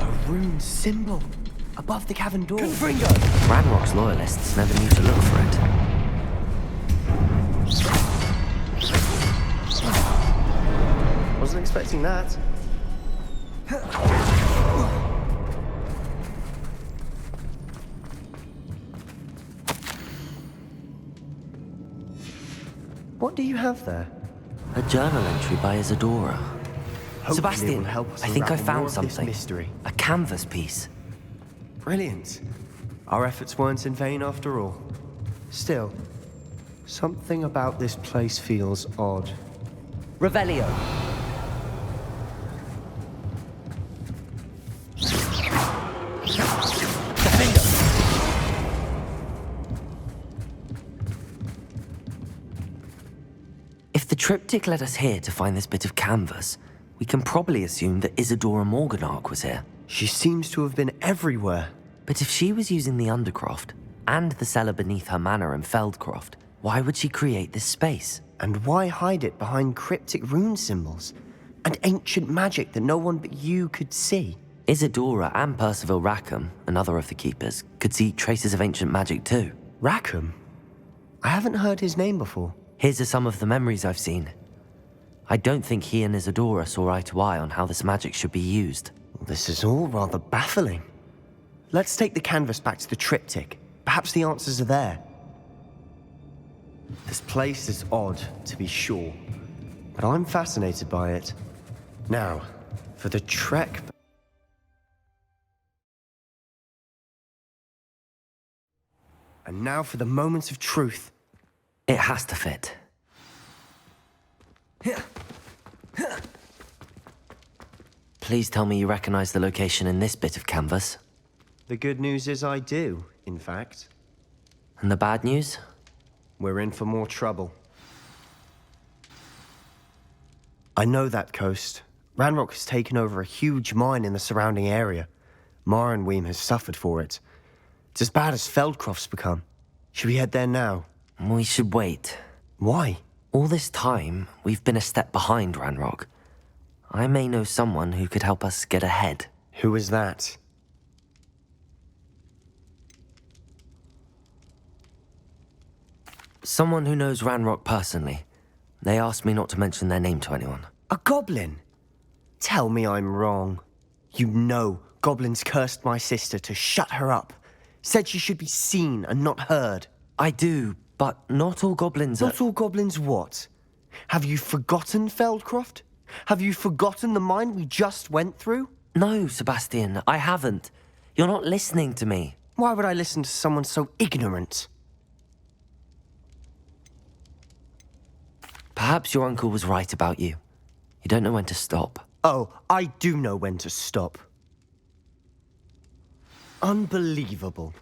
A rune symbol above the cavern door. Confringo! Ranrock's loyalists never knew to look for it. Wasn't expecting that. What do you have there? A journal entry by Isadora. Hopefully it Sebastian, will help us I think I unravel more found of this something. mystery. A canvas piece. Brilliant. Our efforts weren't in vain after all. Still, something about this place feels odd. Revelio. Defender. triptych led us here to find this bit of canvas, we can probably assume that Isadora Morganark was here. She seems to have been everywhere. But if she was using the Undercroft and the cellar beneath her manor in Feldcroft, why would she create this space? And why hide it behind cryptic rune symbols and ancient magic that no one but you could see? Isadora and Percival Rackham, another of the keepers, could see traces of ancient magic too. Rackham? I haven't heard his name before. His are some of the memories I've seen. I don't think he and Isadora saw eye to eye on how this magic should be used. This is all rather baffling. Let's take the canvas back to the triptych. Perhaps the answers are there. This place is odd, to be sure, but I'm fascinated by it. Now, for the trek... And now for the moment of truth. It has to fit. Please tell me you recognize the location in this bit of canvas. The good news is I do, in fact. And the bad news? We're in for more trouble. I know that coast. Ranrock has taken over a huge mine in the surrounding area. Marenweem has suffered for it. It's as bad as Feldcroft's become. Should we head there now? We should wait. Why? All this time, we've been a step behind Ranrock. I may know someone who could help us get ahead. Who is that? Someone who knows Ranrock personally. They asked me not to mention their name to anyone. A goblin? Tell me I'm wrong. You know goblins cursed my sister to shut her up. Said she should be seen and not heard. I do, but not all goblins are... Not all goblins what? Have you forgotten Feldcroft? Have you forgotten the mine we just went through? No, Sebastian, I haven't. You're not listening to me. Why would I listen to someone so ignorant? Perhaps your uncle was right about you. You don't know when to stop. Oh, I do know when to stop. Unbelievable.